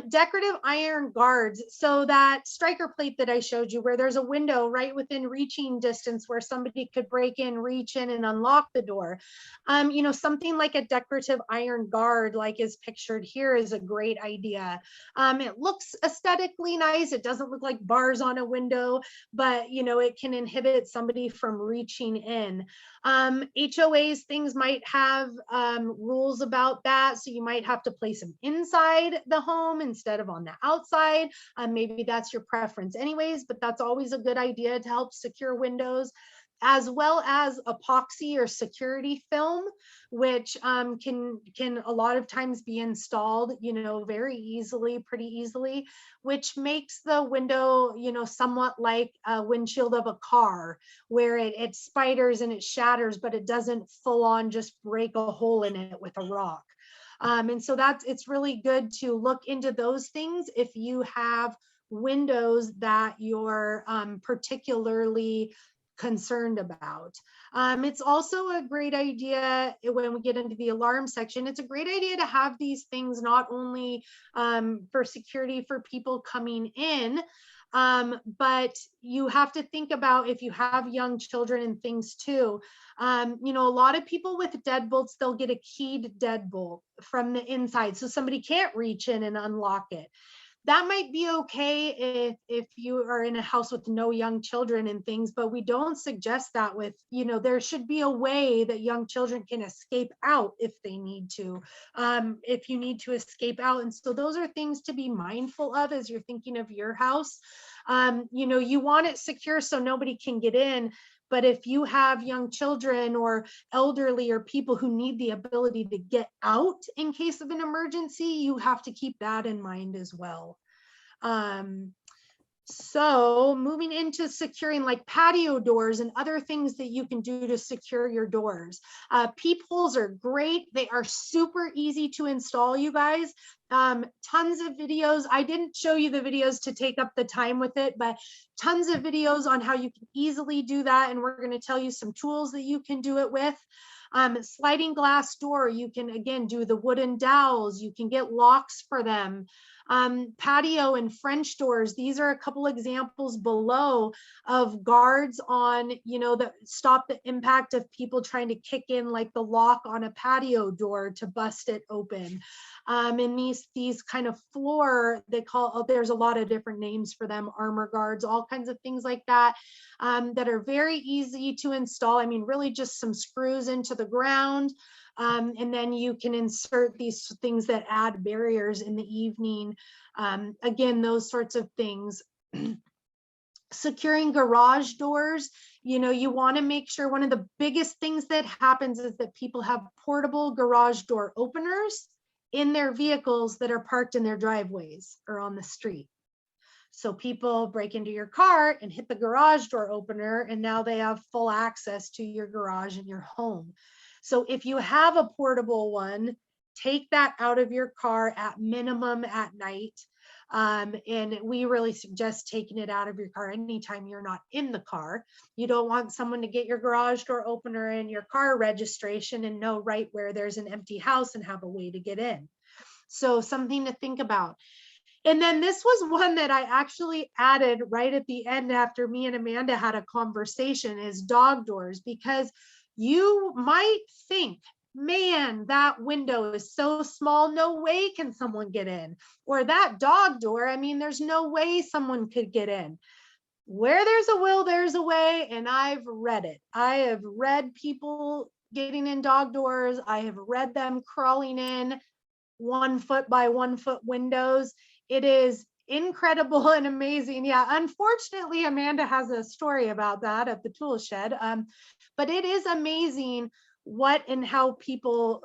Decorative iron guards. So that striker plate that I showed you where there's a window right within reaching distance where somebody could break in, reach in and unlock the door. Something like a decorative iron guard like is pictured here is a great idea. It looks aesthetically nice. It doesn't look like bars on a window, but it can inhibit somebody from reaching in. HOAs, things might have rules about that. So you might have to place them inside the home instead of on the outside. Maybe that's your preference anyways, but that's always a good idea to help secure windows, as well as epoxy or security film, which can a lot of times be installed, pretty easily, which makes the window, somewhat like a windshield of a car, where it spiders and it shatters, but it doesn't full on just break a hole in it with a rock. And so it's really good to look into those things if you have windows that you're particularly concerned about. It's also a great idea when we get into the alarm section. It's a great idea to have these things not only for security for people coming in, but you have to think about if you have young children and things too. A lot of people with deadbolts, they'll get a keyed deadbolt from the inside, so somebody can't reach in and unlock it. That might be okay if you are in a house with no young children and things, but we don't suggest that there should be a way that young children can escape out if they need to, if you need to escape out. And so those are things to be mindful of as you're thinking of your house. You want it secure so nobody can get in. But if you have young children or elderly or people who need the ability to get out in case of an emergency, you have to keep that in mind as well. So moving into securing like patio doors and other things that you can do to secure your doors. Peepholes are great. They are super easy to install, you guys. Tons of videos. I didn't show you the videos to take up the time with it, but tons of videos on how you can easily do that. And we're going to tell you some tools that you can do it with. Sliding glass door, you can again do the wooden dowels. You can get locks for them. Patio and French doors. These are a couple examples below of guards on, that stop the impact of people trying to kick in like the lock on a patio door to bust it open. And these kind of floor, there's a lot of different names for them, armor guards, all kinds of things like that, that are very easy to install. I mean, really just some screws into the ground. And then you can insert these things that add barriers in the evening. Again, those sorts of things. Securing garage doors, you want to make sure one of the biggest things that happens is that people have portable garage door openers in their vehicles that are parked in their driveways or on the street. So people break into your car and hit the garage door opener, and now they have full access to your garage and your home. So if you have a portable one, take that out of your car at minimum at night. And we really suggest taking it out of your car anytime you're not in the car. You don't want someone to get your garage door opener and your car registration and know right where there's an empty house and have a way to get in. So something to think about. And then this was one that I actually added right at the end after me and Amanda had a conversation, is dog doors, because you might think man, that window is so small, no way can someone get in. Or that dog door, I mean, there's no way someone could get in. Where there's a will, there's a way. And I've read it. I have read people getting in dog doors. I have read them crawling in 1 foot by 1 foot windows. It is incredible and amazing. Yeah, unfortunately, Amanda has a story about that at the tool shed. But it is amazing what and how people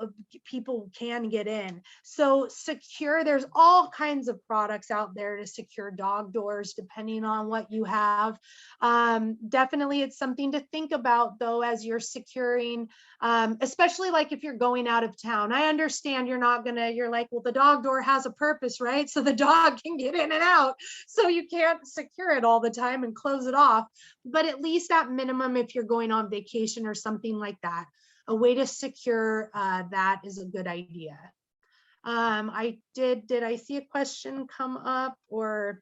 can get in. So secure, there's all kinds of products out there to secure dog doors depending on what you have. Definitely it's something to think about though as you're securing, especially like if you're going out of town. I understand you're like, well, the dog door has a purpose, right? So the dog can get in and out. So you can't secure it all the time and close it off. But at least at minimum, if you're going on vacation or something like that, a way to secure that is a good idea. Did I see a question come up or?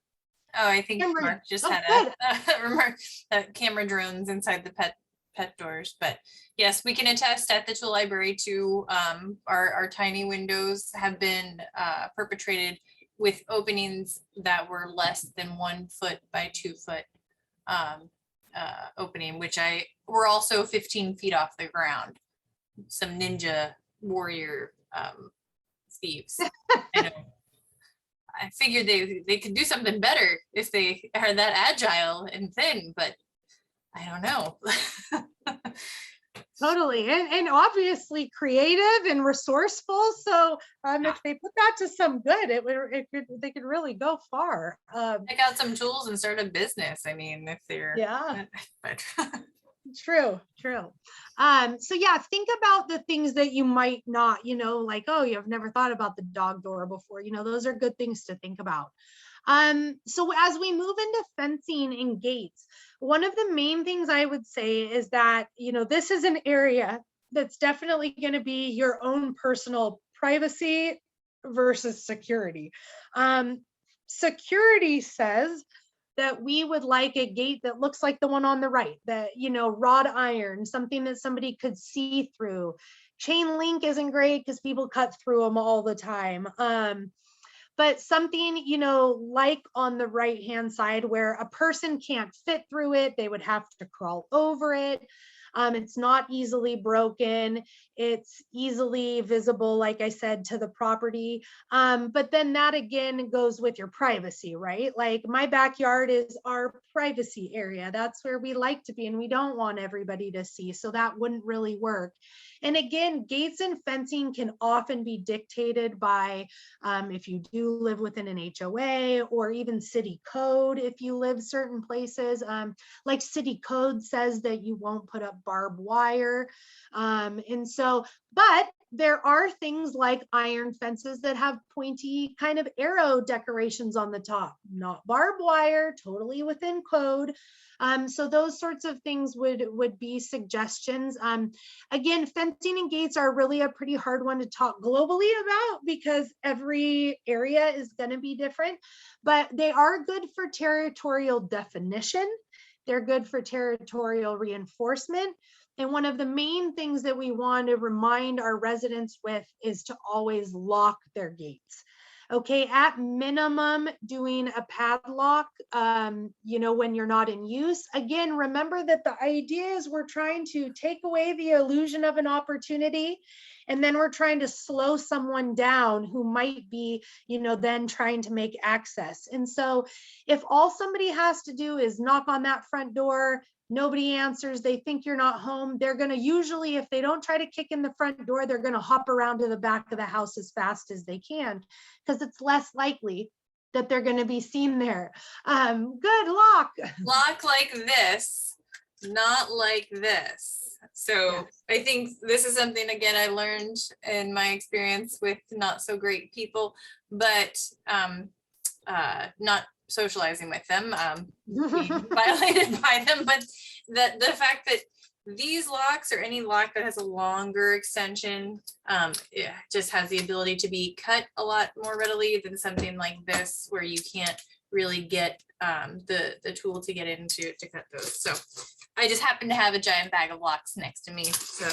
Oh, I think Camera- Mark just oh, had a remark that camera drones inside the pet doors. But yes, we can attest at the tool library to our tiny windows have been perpetrated with openings that were less than 1 foot by 2 foot opening, which were also 15 feet off the ground. Some ninja warrior thieves. I figured they could do something better if they are that agile and thin, but I don't know. Totally, and obviously creative and resourceful. So if they put that to some good, they could really go far. Check out some tools and start a business. I mean, if they're but True. So yeah, think about the things that you might not, like, oh, you've never thought about the dog door before. Those are good things to think about. So as we move into fencing and gates, one of the main things I would say is that, this is an area that's definitely going to be your own personal privacy versus security. Security says that we would like a gate that looks like the one on the right, that, wrought iron, something that somebody could see through. Chain link isn't great because people cut through them all the time. But something, like on the right-hand side where a person can't fit through it, they would have to crawl over it. It's not easily broken. It's easily visible, like I said, to the property. But then that again goes with your privacy, right? Like my backyard is our privacy area. That's where we like to be and we don't want everybody to see. So that wouldn't really work. And again, gates and fencing can often be dictated by if you do live within an HOA or even city code if you live certain places. Like city code says that you won't put up barbed wire. But there are things like iron fences that have pointy kind of arrow decorations on the top, not barbed wire, totally within code. So those sorts of things would be suggestions. Again, fencing and gates are really a pretty hard one to talk globally about because every area is going to be different, but they are good for territorial definition. They're good for territorial reinforcement. And one of the main things that we want to remind our residents with is to always lock their gates. Okay, at minimum, doing a padlock, when you're not in use. Again, remember that the idea is we're trying to take away the illusion of an opportunity, and then we're trying to slow someone down who might be, then trying to make access. And so if all somebody has to do is knock on that front door, nobody answers, they think you're not home, they're going to usually, if they don't try to kick in the front door, they're going to hop around to the back of the house as fast as they can because it's less likely that they're going to be seen there. Good luck. Lock like this, not like this. So Yes. I think this is something, again, I learned in my experience with not so great people, but not socializing with them, being violated by them, but the fact that these locks or any lock that has a longer extension, it just has the ability to be cut a lot more readily than something like this where you can't really get the tool to get into to cut those. So I just happen to have a giant bag of locks next to me. So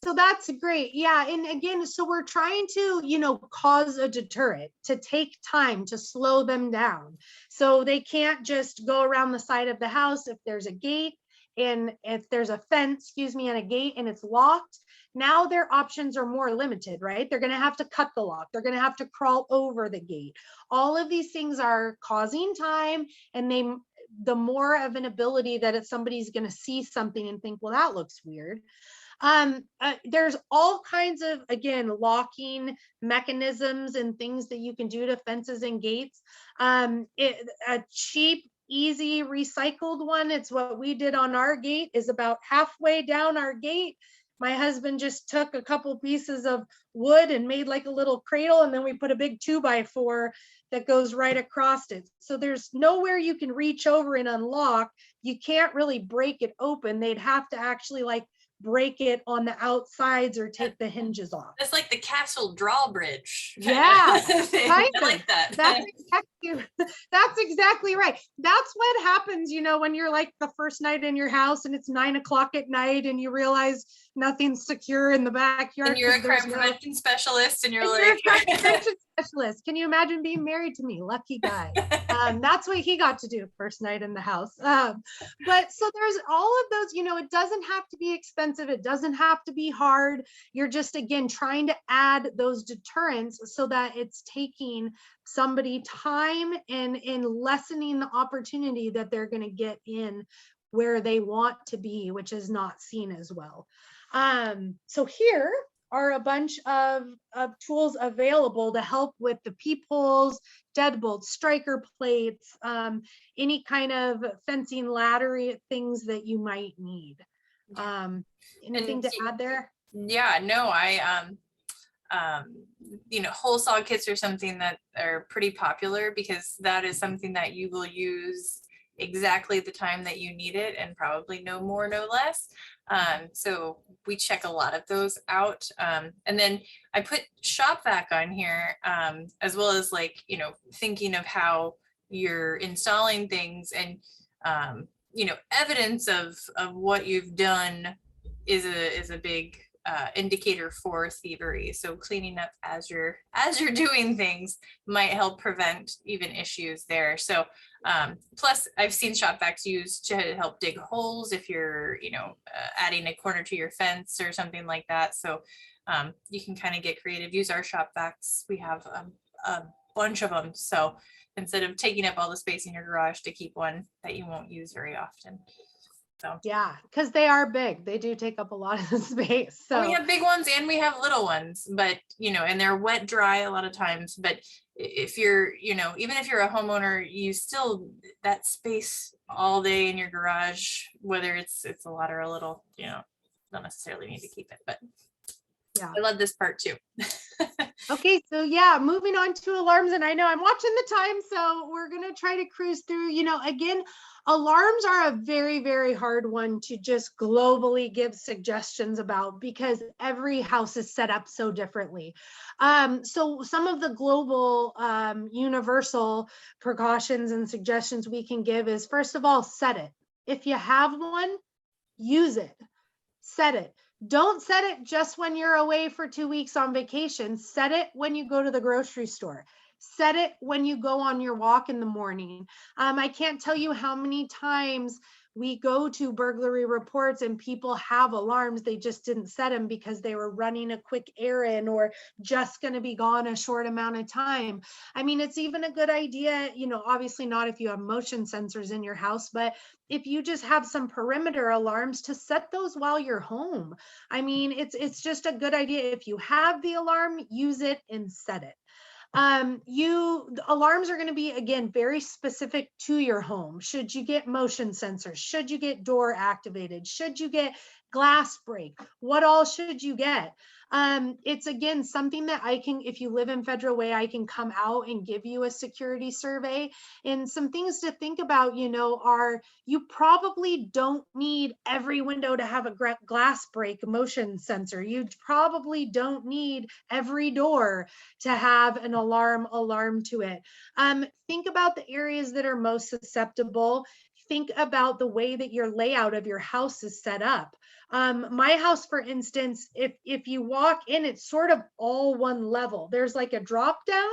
So that's great. Yeah. And again, so we're trying to, cause a deterrent, to take time to slow them down. So they can't just go around the side of the house if there's a gate and if there's a fence, and a gate and it's locked. Now their options are more limited, right? They're going to have to cut the lock. They're going to have to crawl over the gate. All of these things are causing time, and the more of an ability that somebody's going to see something and think, well, that looks weird. There's all kinds of, again, locking mechanisms and things that you can do to fences and gates. A cheap, easy, recycled one, it's what we did on our gate, is about halfway down our gate. My husband just took a couple pieces of wood and made like a little cradle, and then we put a big 2x4 that goes right across it. So there's nowhere you can reach over and unlock. You can't really break it open. They'd have to actually like break it on the outsides or take the hinges off. It's like the castle drawbridge. Yeah, I like that. That's exactly right. That's what happens, when you're like the first night in your house and it's 9 o'clock at night and you realize nothing's secure in the backyard. And you're a crime prevention specialist and you're like, you're a crime prevention specialist. Can you imagine being married to me? Lucky guy. That's what he got to do first night in the house. But so there's all of those, it doesn't have to be expensive. It doesn't have to be hard. You're just, again, trying to add those deterrents so that it's taking somebody time and lessening the opportunity that they're going to get in where they want to be, which is not seen as well. So here are a bunch of tools available to help with the peepholes, deadbolts, striker plates, any kind of fencing ladder things that you might need. Anything to add there? Yeah, no, whole saw kits are something that are pretty popular because that is something that you will use exactly the time that you need it and probably no more, no less. So we check a lot of those out. And then I put shop vac on here, as well as thinking of how you're installing things and, evidence of what you've done is a big indicator for thievery. So cleaning up as you're doing things might help prevent even issues there. So plus I've seen shop vacs used to help dig holes if you're adding a corner to your fence or something like that. So you can kind of get creative. Use our shop vacs. We have a bunch of them. So instead of taking up all the space in your garage, to keep one that you won't use very often. So yeah, because they are big. They do take up a lot of the space. So we have big ones and we have little ones, but and they're wet dry a lot of times. But if you're, even if you're a homeowner, you still, that space all day in your garage, whether it's a lot or a little, don't necessarily need to keep it. But yeah, I love this part too. Okay, so yeah, moving on to alarms, and I know I'm watching the time, so we're gonna try to cruise through. Again, alarms are a very, very hard one to just globally give suggestions about because every house is set up so differently. So some of the global universal precautions and suggestions we can give is, first of all, set it. If you have one, use it, set it. Don't set it just when you're away for 2 weeks on vacation. Set it when you go to the grocery store. Set it when you go on your walk in the morning. I can't tell you how many times we go to burglary reports and people have alarms. They just didn't set them because they were running a quick errand or just going to be gone a short amount of time. I mean, it's even a good idea, obviously not if you have motion sensors in your house, but if you just have some perimeter alarms, to set those while you're home. I mean, it's just a good idea. If you have the alarm, use it and set it. Alarms are going to be, again, very specific to your home. Should you get motion sensors? Should you get door activated? Should you get glass break? What all should you get? It's, again, something that I can, if you live in Federal Way, I can come out and give you a security survey. And some things to think about, are you probably don't need every window to have a glass break motion sensor. You probably don't need every door to have an alarm to it. Think about the areas that are most susceptible. think about the way that your layout of your house is set up. My house, for instance, if you walk in, it's sort of all one level. There's like a drop down,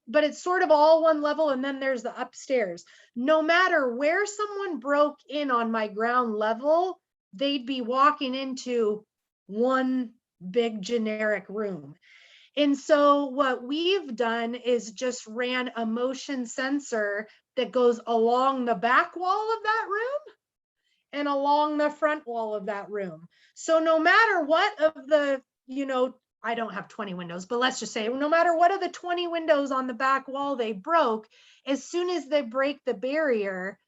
but it's sort of all one level, and then there's the upstairs. No matter where someone broke in on my ground level, they'd be walking into one big generic room. And so what we've done is just ran a motion sensor that goes along the back wall of that room and along the front wall of that room. So no matter what of the, I don't have 20 windows, but let's just say no matter what of the 20 windows on the back wall they broke, as soon as they break the barrier,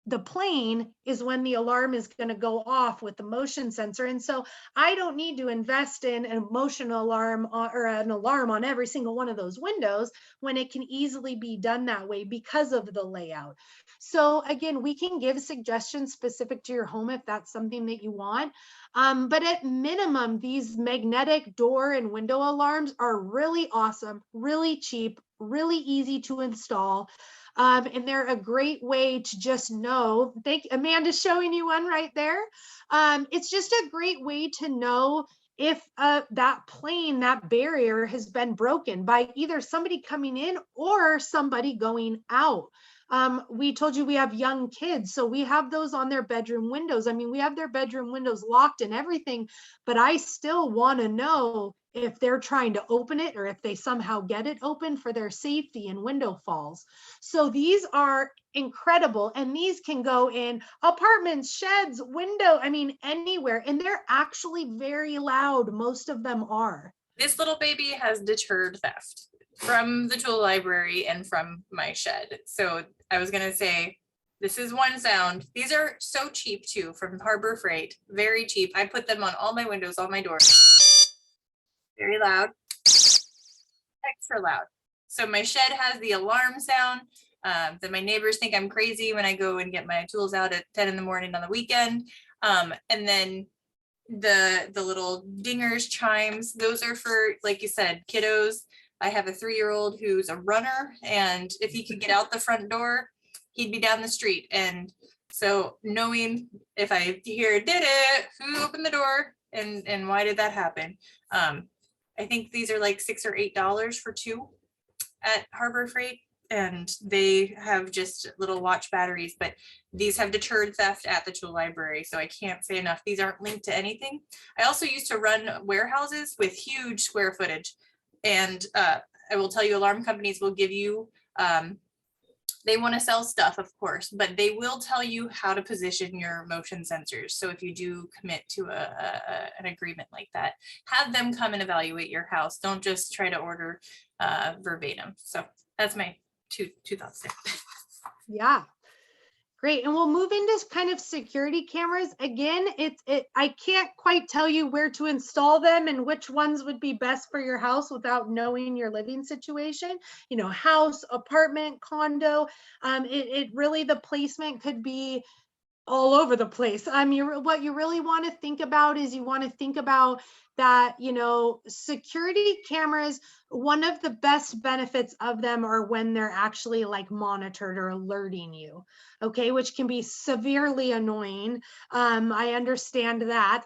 the plane is when the alarm is going to go off with the motion sensor. And so I don't need to invest in a motion alarm or an alarm on every single one of those windows when it can easily be done that way because of the layout. So again, we can give suggestions specific to your home if that's something that you want. But at minimum, these magnetic door and window alarms are really awesome, really cheap, really easy to install. And they're a great way to just know. Amanda's showing you one right there. It's just a great way to know if that plane, that barrier has been broken by either somebody coming in or somebody going out. We told you we have young kids, so we have those on their bedroom windows. I mean, we have their bedroom windows locked and everything, but I still want to know if they're trying to open it or if they somehow get it open for their safety and window falls. So these are incredible, and these can go in apartments, sheds, window, I mean, anywhere, and they're actually very loud. Most of them are. This little baby has deterred theft from the tool library and from my shed. So I was gonna say, this is one sound. These are so cheap too, from Harbor Freight, very cheap. I put them on all my windows, all my doors. Very loud, extra loud. So my shed has the alarm sound that my neighbors think I'm crazy when I go and get my tools out at 10 in the morning on the weekend. And then the little dingers, chimes, those are for, like you said, kiddos. I have a 3-year-old who's a runner, and if he could get out the front door, he'd be down the street. And so knowing if I hear did it, who opened the door, and why did that happen? I think these are like $6 or $8 for 2 at Harbor Freight, and they have just little watch batteries, but these have deterred theft at the tool library. So I can't say enough. These aren't linked to anything. I also used to run warehouses with huge square footage. And I will tell you, alarm companies will give you, they want to sell stuff, of course, but they will tell you how to position your motion sensors. So if you do commit to an agreement like that, have them come and evaluate your house. Don't just try to order verbatim. So that's my two thoughts there. Yeah. Great. And we'll move into kind of security cameras. Again, I can't quite tell you where to install them and which ones would be best for your house without knowing your living situation, house, apartment, condo. It really, the placement could be all over the place. What you really want to think about is you want to think about that, security cameras, one of the best benefits of them are when they're actually like monitored or alerting you, okay, which can be severely annoying. I understand that,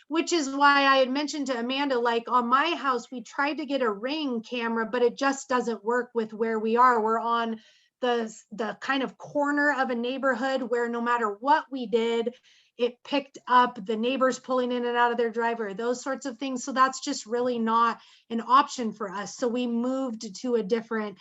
which is why I had mentioned to Amanda, like on my house, we tried to get a Ring camera, but it just doesn't work with where we are. We're on the kind of corner of a neighborhood where no matter what we did, it picked up the neighbors pulling in and out of their driveway, those sorts of things. So that's just really not an option for us. So we moved to a different,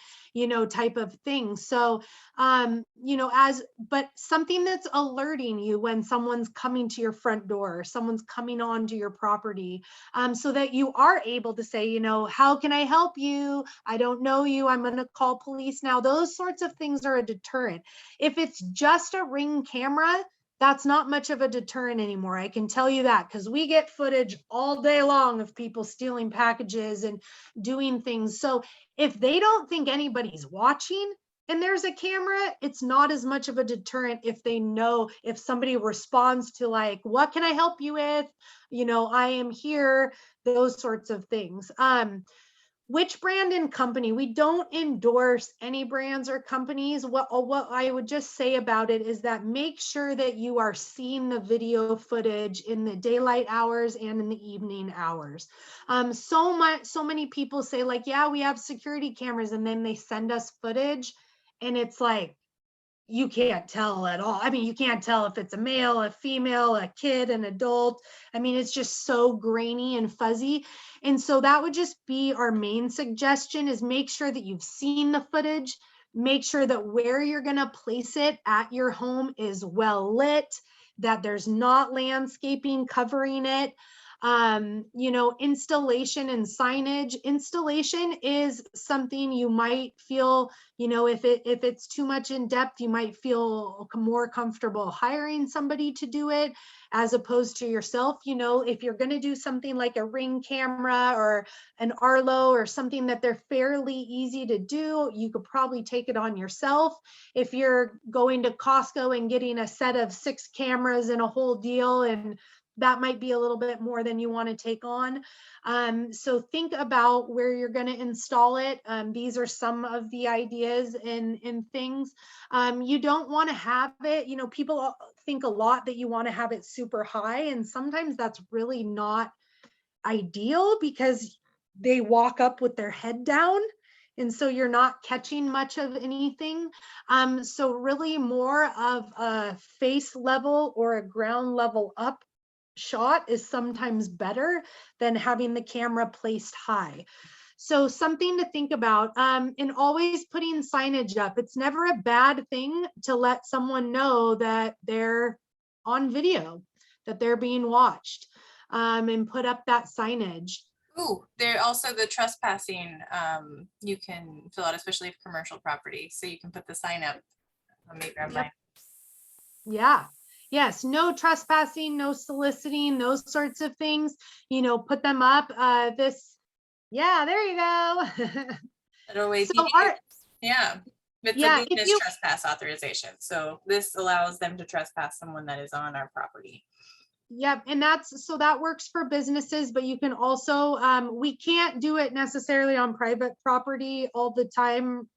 type of thing. So, but something that's alerting you when someone's coming to your front door, or someone's coming onto your property, so that you are able to say, how can I help you? I don't know you. I'm going to call police now. Those sorts of things are a deterrent. If it's just a Ring camera, that's not much of a deterrent anymore. I can tell you that, because we get footage all day long of people stealing packages and doing things. So if they don't think anybody's watching and there's a camera, it's not as much of a deterrent if they know, if somebody responds to like, what can I help you with? I am here, those sorts of things. which brand and company. We don't endorse any brands or companies. What I would just say about it is that make sure that you are seeing the video footage in the daylight hours and in the evening hours. So many people say like, yeah, we have security cameras, and then they send us footage and it's like, you can't tell at all. I mean, you can't tell if it's a male, a female, a kid, an adult. I mean, it's just so grainy and fuzzy. And so that would just be our main suggestion, is make sure that you've seen the footage, make sure that where you're going to place it at your home is well lit, that there's not landscaping covering it. You know, installation and signage. Installation is something you might feel, you know, if it's too much in depth, you might feel more comfortable hiring somebody to do it as opposed to yourself. You know, if you're going to do something like a Ring camera or an Arlo or something that they're fairly easy to do, you could probably take it on yourself. If you're going to Costco and getting a set of 6 cameras and a whole deal, and that might be a little bit more than you want to take on. So think about where you're going to install it. These are some of the ideas and things. You don't want to have it, you know, people think a lot that you want to have it super high, and sometimes that's really not ideal because they walk up with their head down. And so you're not catching much of anything. So really more of a face level or a ground level up shot is sometimes better than having the camera placed high. So something to think about, and always putting signage up. It's never a bad thing to let someone know that they're on video, that they're being watched, and put up that signage. Ooh, there also the trespassing, you can fill out, especially if commercial property, so you can put the sign up. Let me grab mine. Yeah. Yes. No trespassing, no soliciting, those sorts of things, you know, put them up. Yeah, there you go. It'll always, So yeah, it's yeah, a if business you, trespass authorization. So this allows them to trespass someone that is on our property. yep. And so that works for businesses, but you can also, we can't do it necessarily on private property all the time.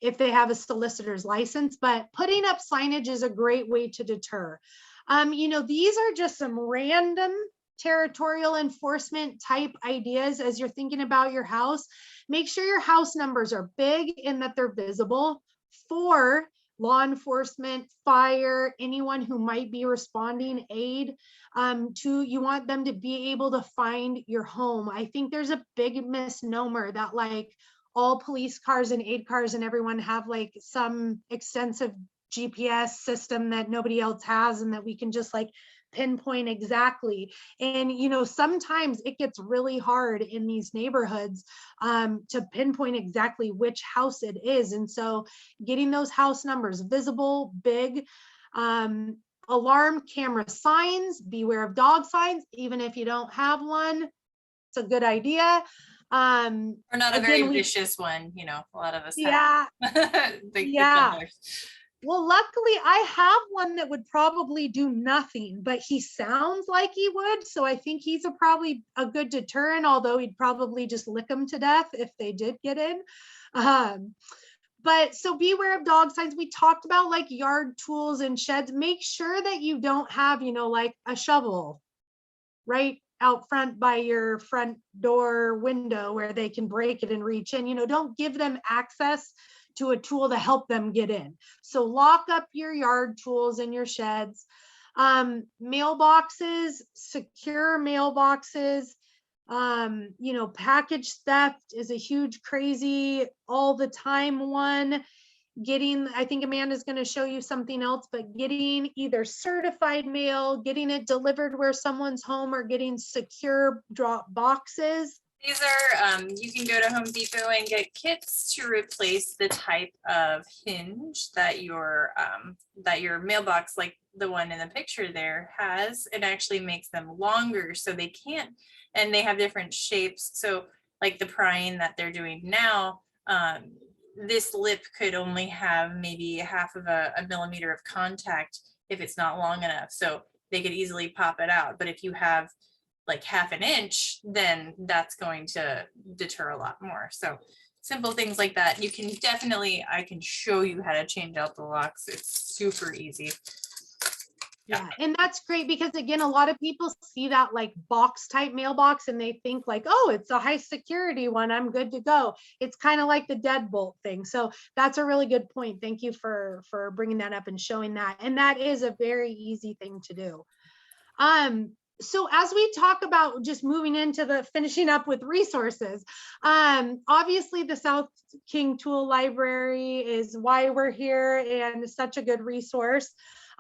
If they have a solicitor's license, but putting up signage is a great way to deter. You know, these are just some random territorial enforcement type ideas as you're thinking about your house. Make sure your house numbers are big and that they're visible for law enforcement, fire, anyone who might be responding aid. You want them to be able to find your home. I think there's a big misnomer that like all police cars and aid cars and everyone have like some extensive GPS system that nobody else has, and that we can just like pinpoint exactly. And, you know, sometimes it gets really hard in these neighborhoods to pinpoint exactly which house it is. And so getting those house numbers visible, big, alarm camera signs, beware of dog signs, even if you don't have one, it's a good idea. Or not a very Again, vicious one, you know, a lot of us yeah, have. The yeah. killers. Well, luckily I have one that would probably do nothing, but he sounds like he would. So I think he's probably a good deterrent, although he'd probably just lick them to death if they did get in. But so beware of dog signs. We talked about like yard tools and sheds. Make sure that you don't have, you know, like a shovel right out front by your front door window where they can break it and reach in. You know, don't give them access to a tool to help them get in. So lock up your yard tools in your sheds. Mailboxes, secure mailboxes. You know, package theft is a huge, crazy, all the time one. Getting, I think Amanda's going to show you something else, but getting either certified mail, getting it delivered where someone's home, or getting secure drop boxes. These are, you can go to Home Depot and get kits to replace the type of hinge that your mailbox, like the one in the picture there, has. It actually makes them longer so they can't, and they have different shapes. So like the prying that they're doing now, this lip could only have maybe half of a millimeter of contact if it's not long enough. So they could easily pop it out. But if you have like half an inch, then that's going to deter a lot more. So simple things like that. You can definitely, I can show you how to change out the locks. It's super easy. Yeah, and that's great because again, a lot of people see that like box type mailbox and they think like, oh, it's a high security one, I'm good to go. It's kind of like the deadbolt thing. So that's a really good point. Thank you for bringing that up and showing that. And that is a very easy thing to do. So as we talk about just moving into the finishing up with resources, obviously the South King Tool Library is why we're here and such a good resource.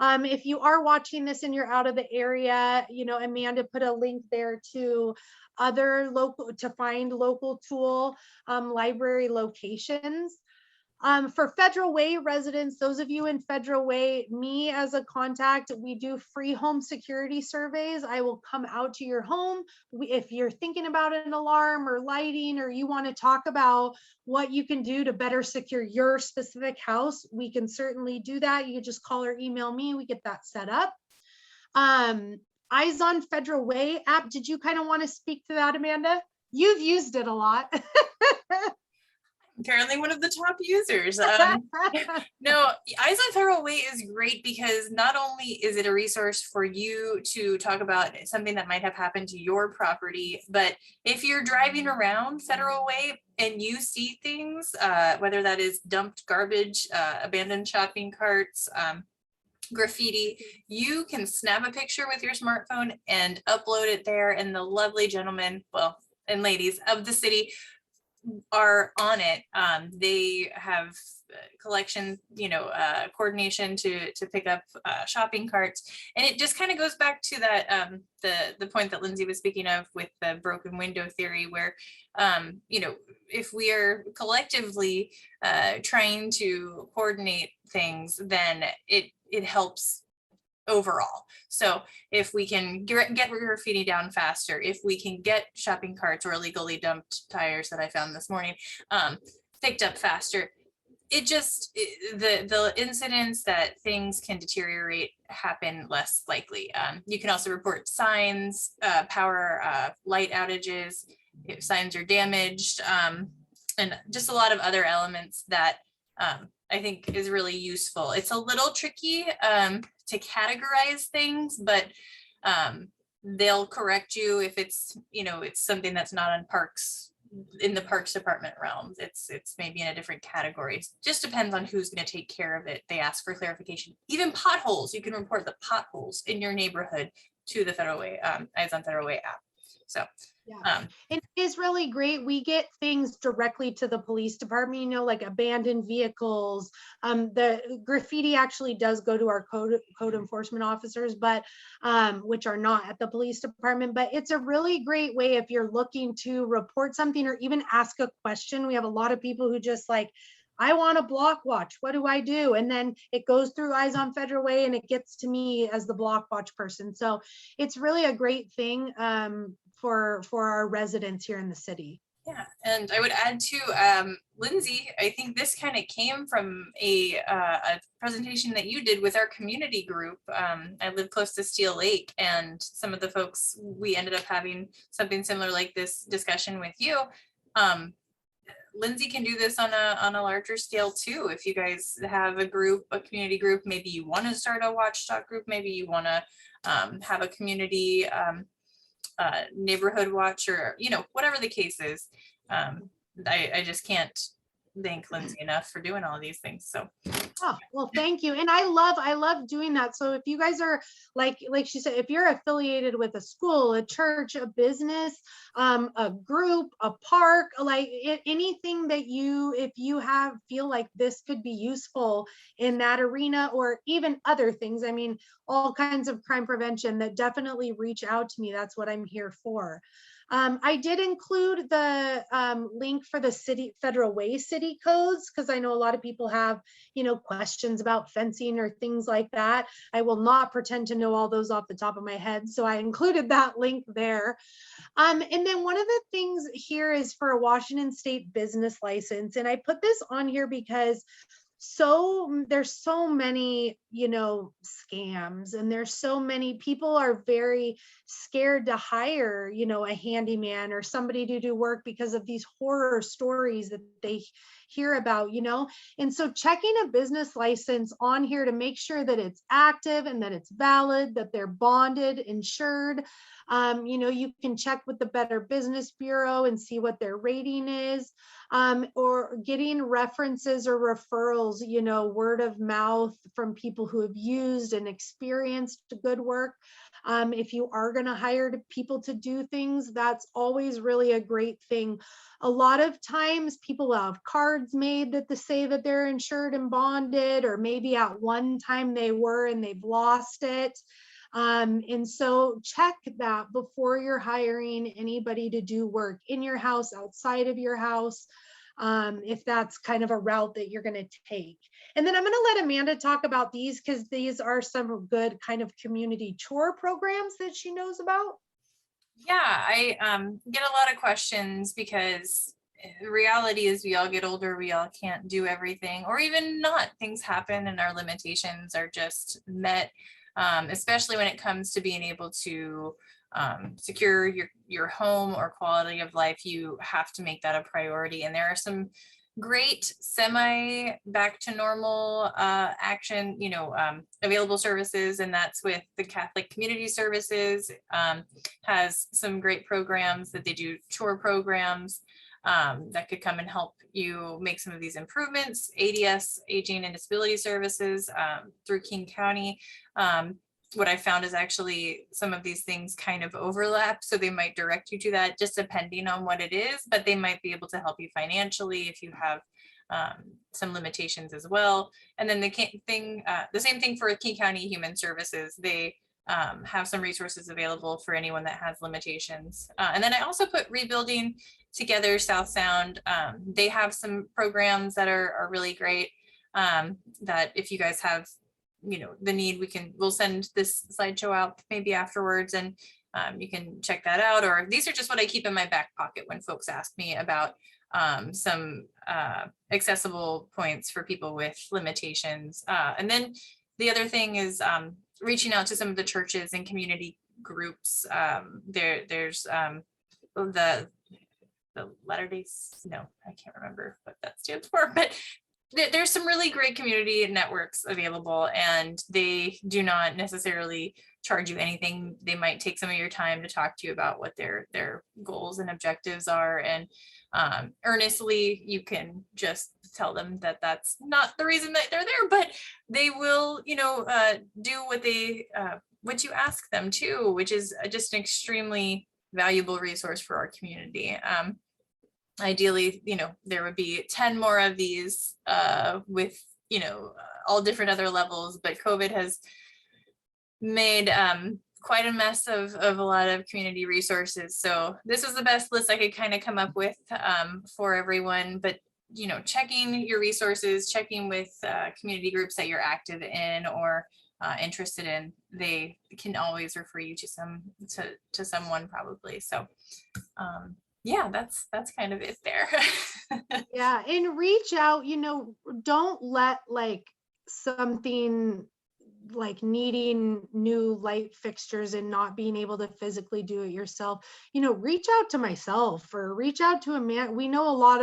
If you are watching this and you're out of the area, you know, Amanda put a link there to other local, to find local tool library locations. For Federal Way residents, those of you in Federal Way, me as a contact, we do free home security surveys. I will come out to your home. If you're thinking about an alarm or lighting, or you want to talk about what you can do to better secure your specific house, we can certainly do that. You can just call or email me. We get that set up. Eyes on Federal Way app. Did you kind of want to speak to that, Amanda? You've used it a lot. Apparently one of the top users. No, Eyes on Federal Way is great because not only is it a resource for you to talk about something that might have happened to your property, but if you're driving around Federal Way and you see things, whether that is dumped garbage, abandoned shopping carts, graffiti, you can snap a picture with your smartphone and upload it there, and the lovely gentlemen, well, and ladies of the city are on it. They have collection, you know, coordination to pick up shopping carts, and it just kind of goes back to that the point that Lindsay was speaking of with the broken window theory, where you know, if we are collectively trying to coordinate things, then it helps overall. So if we can get graffiti down faster, if we can get shopping carts or illegally dumped tires that I found this morning picked up faster, it just, the incidents that things can deteriorate happen less likely. You can also report signs, power, light outages, if signs are damaged, and just a lot of other elements that I think is really useful. It's a little tricky to categorize things, but they'll correct you if it's, you know, it's something that's not on parks, in the parks department realm. It's maybe in a different category. Just depends on who's going to take care of it. They ask for clarification. Even potholes, you can report the potholes in your neighborhood to the Federal Way, Eyes on Federal Way app. So yeah, it is really great. We get things directly to the police department, you know, like abandoned vehicles. The graffiti actually does go to our code enforcement officers, but which are not at the police department. But it's a really great way if you're looking to report something or even ask a question. We have a lot of people who just like, I want to block watch. What do I do? And then it goes through Eyes on Federal Way and it gets to me as the block watch person. So it's really a great thing for our residents here in the city. yeah, and I would add too, Lindsay, I think this kind of came from a presentation that you did with our community group. I live close to Steel Lake, and some of the folks, we ended up having something similar like this discussion with you. Lindsay can do this on a larger scale too. If you guys have a group, a community group, maybe you want to start a watchdog group, maybe you want to have a community neighborhood watch, or, you know, whatever the case is. I just can't thank Lindsay enough for doing all these things. So oh, well, thank you. And I love doing that. So if you guys are like she said, if you're affiliated with a school, a church, a business, a group, a park, like anything that if you feel like this could be useful in that arena, or even other things, I mean, all kinds of crime prevention, that definitely reach out to me. That's what I'm here for. I did include the link for the Federal Way city codes, because I know a lot of people have, you know, questions about fencing or things like that. I will not pretend to know all those off the top of my head, so I included that link there. And then one of the things here is for a Washington State business license, and I put this on here because there's so many, scams, and there's so many people are very scared to hire, a handyman or somebody to do work because of these horror stories that they hear about, and so checking a business license on here to make sure that it's active and that it's valid, that they're bonded, insured. You can check with the Better Business Bureau and see what their rating is, or getting references or referrals, word of mouth from people who have used and experienced good work. If you are going to hire people to do things, that's always really a great thing. A lot of times people have cards made that they say that they're insured and bonded, or maybe at one time they were and they've lost it. And so check that before you're hiring anybody to do work in your house, outside of your house, if that's kind of a route that you're going to take. And then I'm going to let Amanda talk about these, because these are some good kind of community chore programs that she knows about. Yeah, I get a lot of questions because the reality is we all get older, we all can't do everything, or even not. Things happen and our limitations are just met, especially when it comes to being able to secure your home or quality of life. You have to make that a priority. And there are some great semi back to normal action, available services, and that's with the Catholic Community Services, has some great programs that they do, chore programs that could come and help you make some of these improvements. ADS, Aging and Disability Services, through King County. What I found is actually some of these things kind of overlap, so they might direct you to that, just depending on what it is, but they might be able to help you financially if you have some limitations as well. And then the same thing for King County Human Services. They have some resources available for anyone that has limitations. And then I also put Rebuilding Together South Sound. They have some programs that are really great, that if you guys have the need, we'll send this slideshow out maybe afterwards, and you can check that out. Or these are just what I keep in my back pocket when folks ask me about some accessible points for people with limitations. And then the other thing is reaching out to some of the churches and community groups. There's the Latter-day, no, I can't remember what that stands for, but there's some really great community networks available, and they do not necessarily charge you anything. They might take some of your time to talk to you about what their goals and objectives are, and earnestly you can just tell them that that's not the reason that they're there, but they will do what you ask them to, which is just an extremely valuable resource for our community. Ideally, there would be 10 more of these with, all different other levels, but COVID has made quite a mess of a lot of community resources. So this was the best list I could kind of come up with for everyone. But, checking your resources, checking with community groups that you're active in or interested in, they can always refer you to someone probably. So yeah, that's kind of it there. Yeah, and reach out, don't let something like needing new light fixtures and not being able to physically do it yourself, reach out to myself or reach out to a man. We know a lot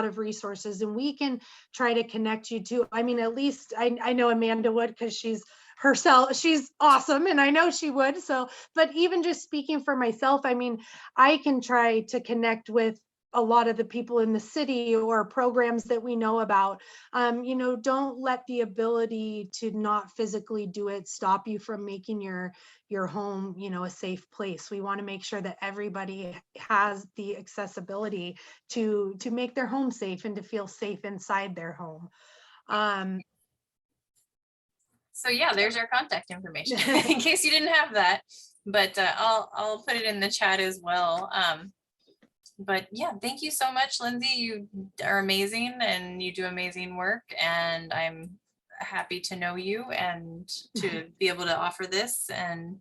of resources, and we can try to connect you to, at least I know Amanda would, because she's awesome, and I know she would. So, but even just speaking for myself, I can try to connect with a lot of the people in the city or programs that we know about. Don't let the ability to not physically do it stop you from making your home, a safe place. We want to make sure that everybody has the accessibility to make their home safe and to feel safe inside their home. So yeah, there's our contact information in case you didn't have that, but I'll put it in the chat as well. But yeah, thank you so much, Lindsay. You are amazing and you do amazing work, and I'm happy to know you and to be able to offer this. And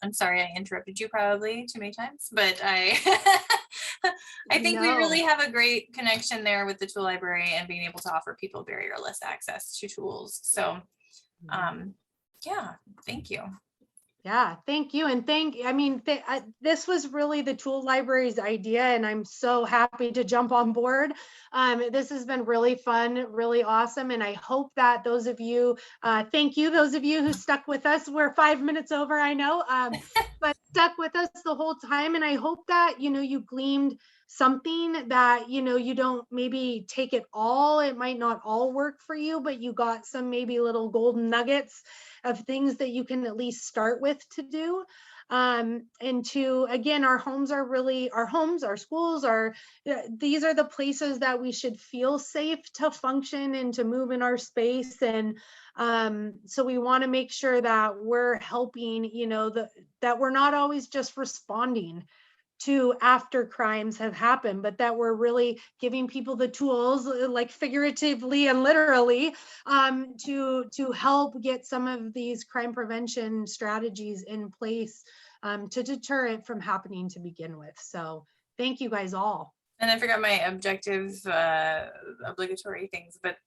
I'm sorry I interrupted you probably too many times, but I I think we really No. have a great connection there with the tool library and being able to offer people barrierless access to tools. So yeah, thank you. Yeah, thank you. And this was really the tool library's idea, and I'm so happy to jump on board. This has been really fun, really awesome. And I hope that those of you, thank you, those of you who stuck with us. We're 5 minutes over, I know, but stuck with us the whole time. And I hope that, you gleaned something that, you don't maybe take it all. It might not all work for you, but you got some maybe little golden nuggets of things that you can at least start with to do. And to, again, our homes, our schools these are the places that we should feel safe to function and to move in our space. And so we want to make sure that we're helping, that we're not always just responding to after crimes have happened, but that we're really giving people the tools, like figuratively and literally, to help get some of these crime prevention strategies in place to deter it from happening to begin with. So thank you guys all. And I forgot my objective obligatory things, but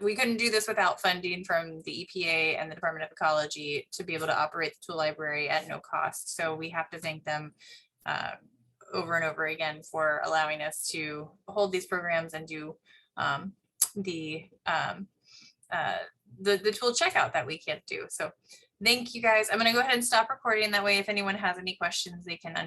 we couldn't do this without funding from the EPA and the Department of Ecology to be able to operate the tool library at no cost. So we have to thank them over and over again for allowing us to hold these programs and do the tool checkout that we can't do. So thank you guys. I'm going to go ahead and stop recording. That way, if anyone has any questions, they can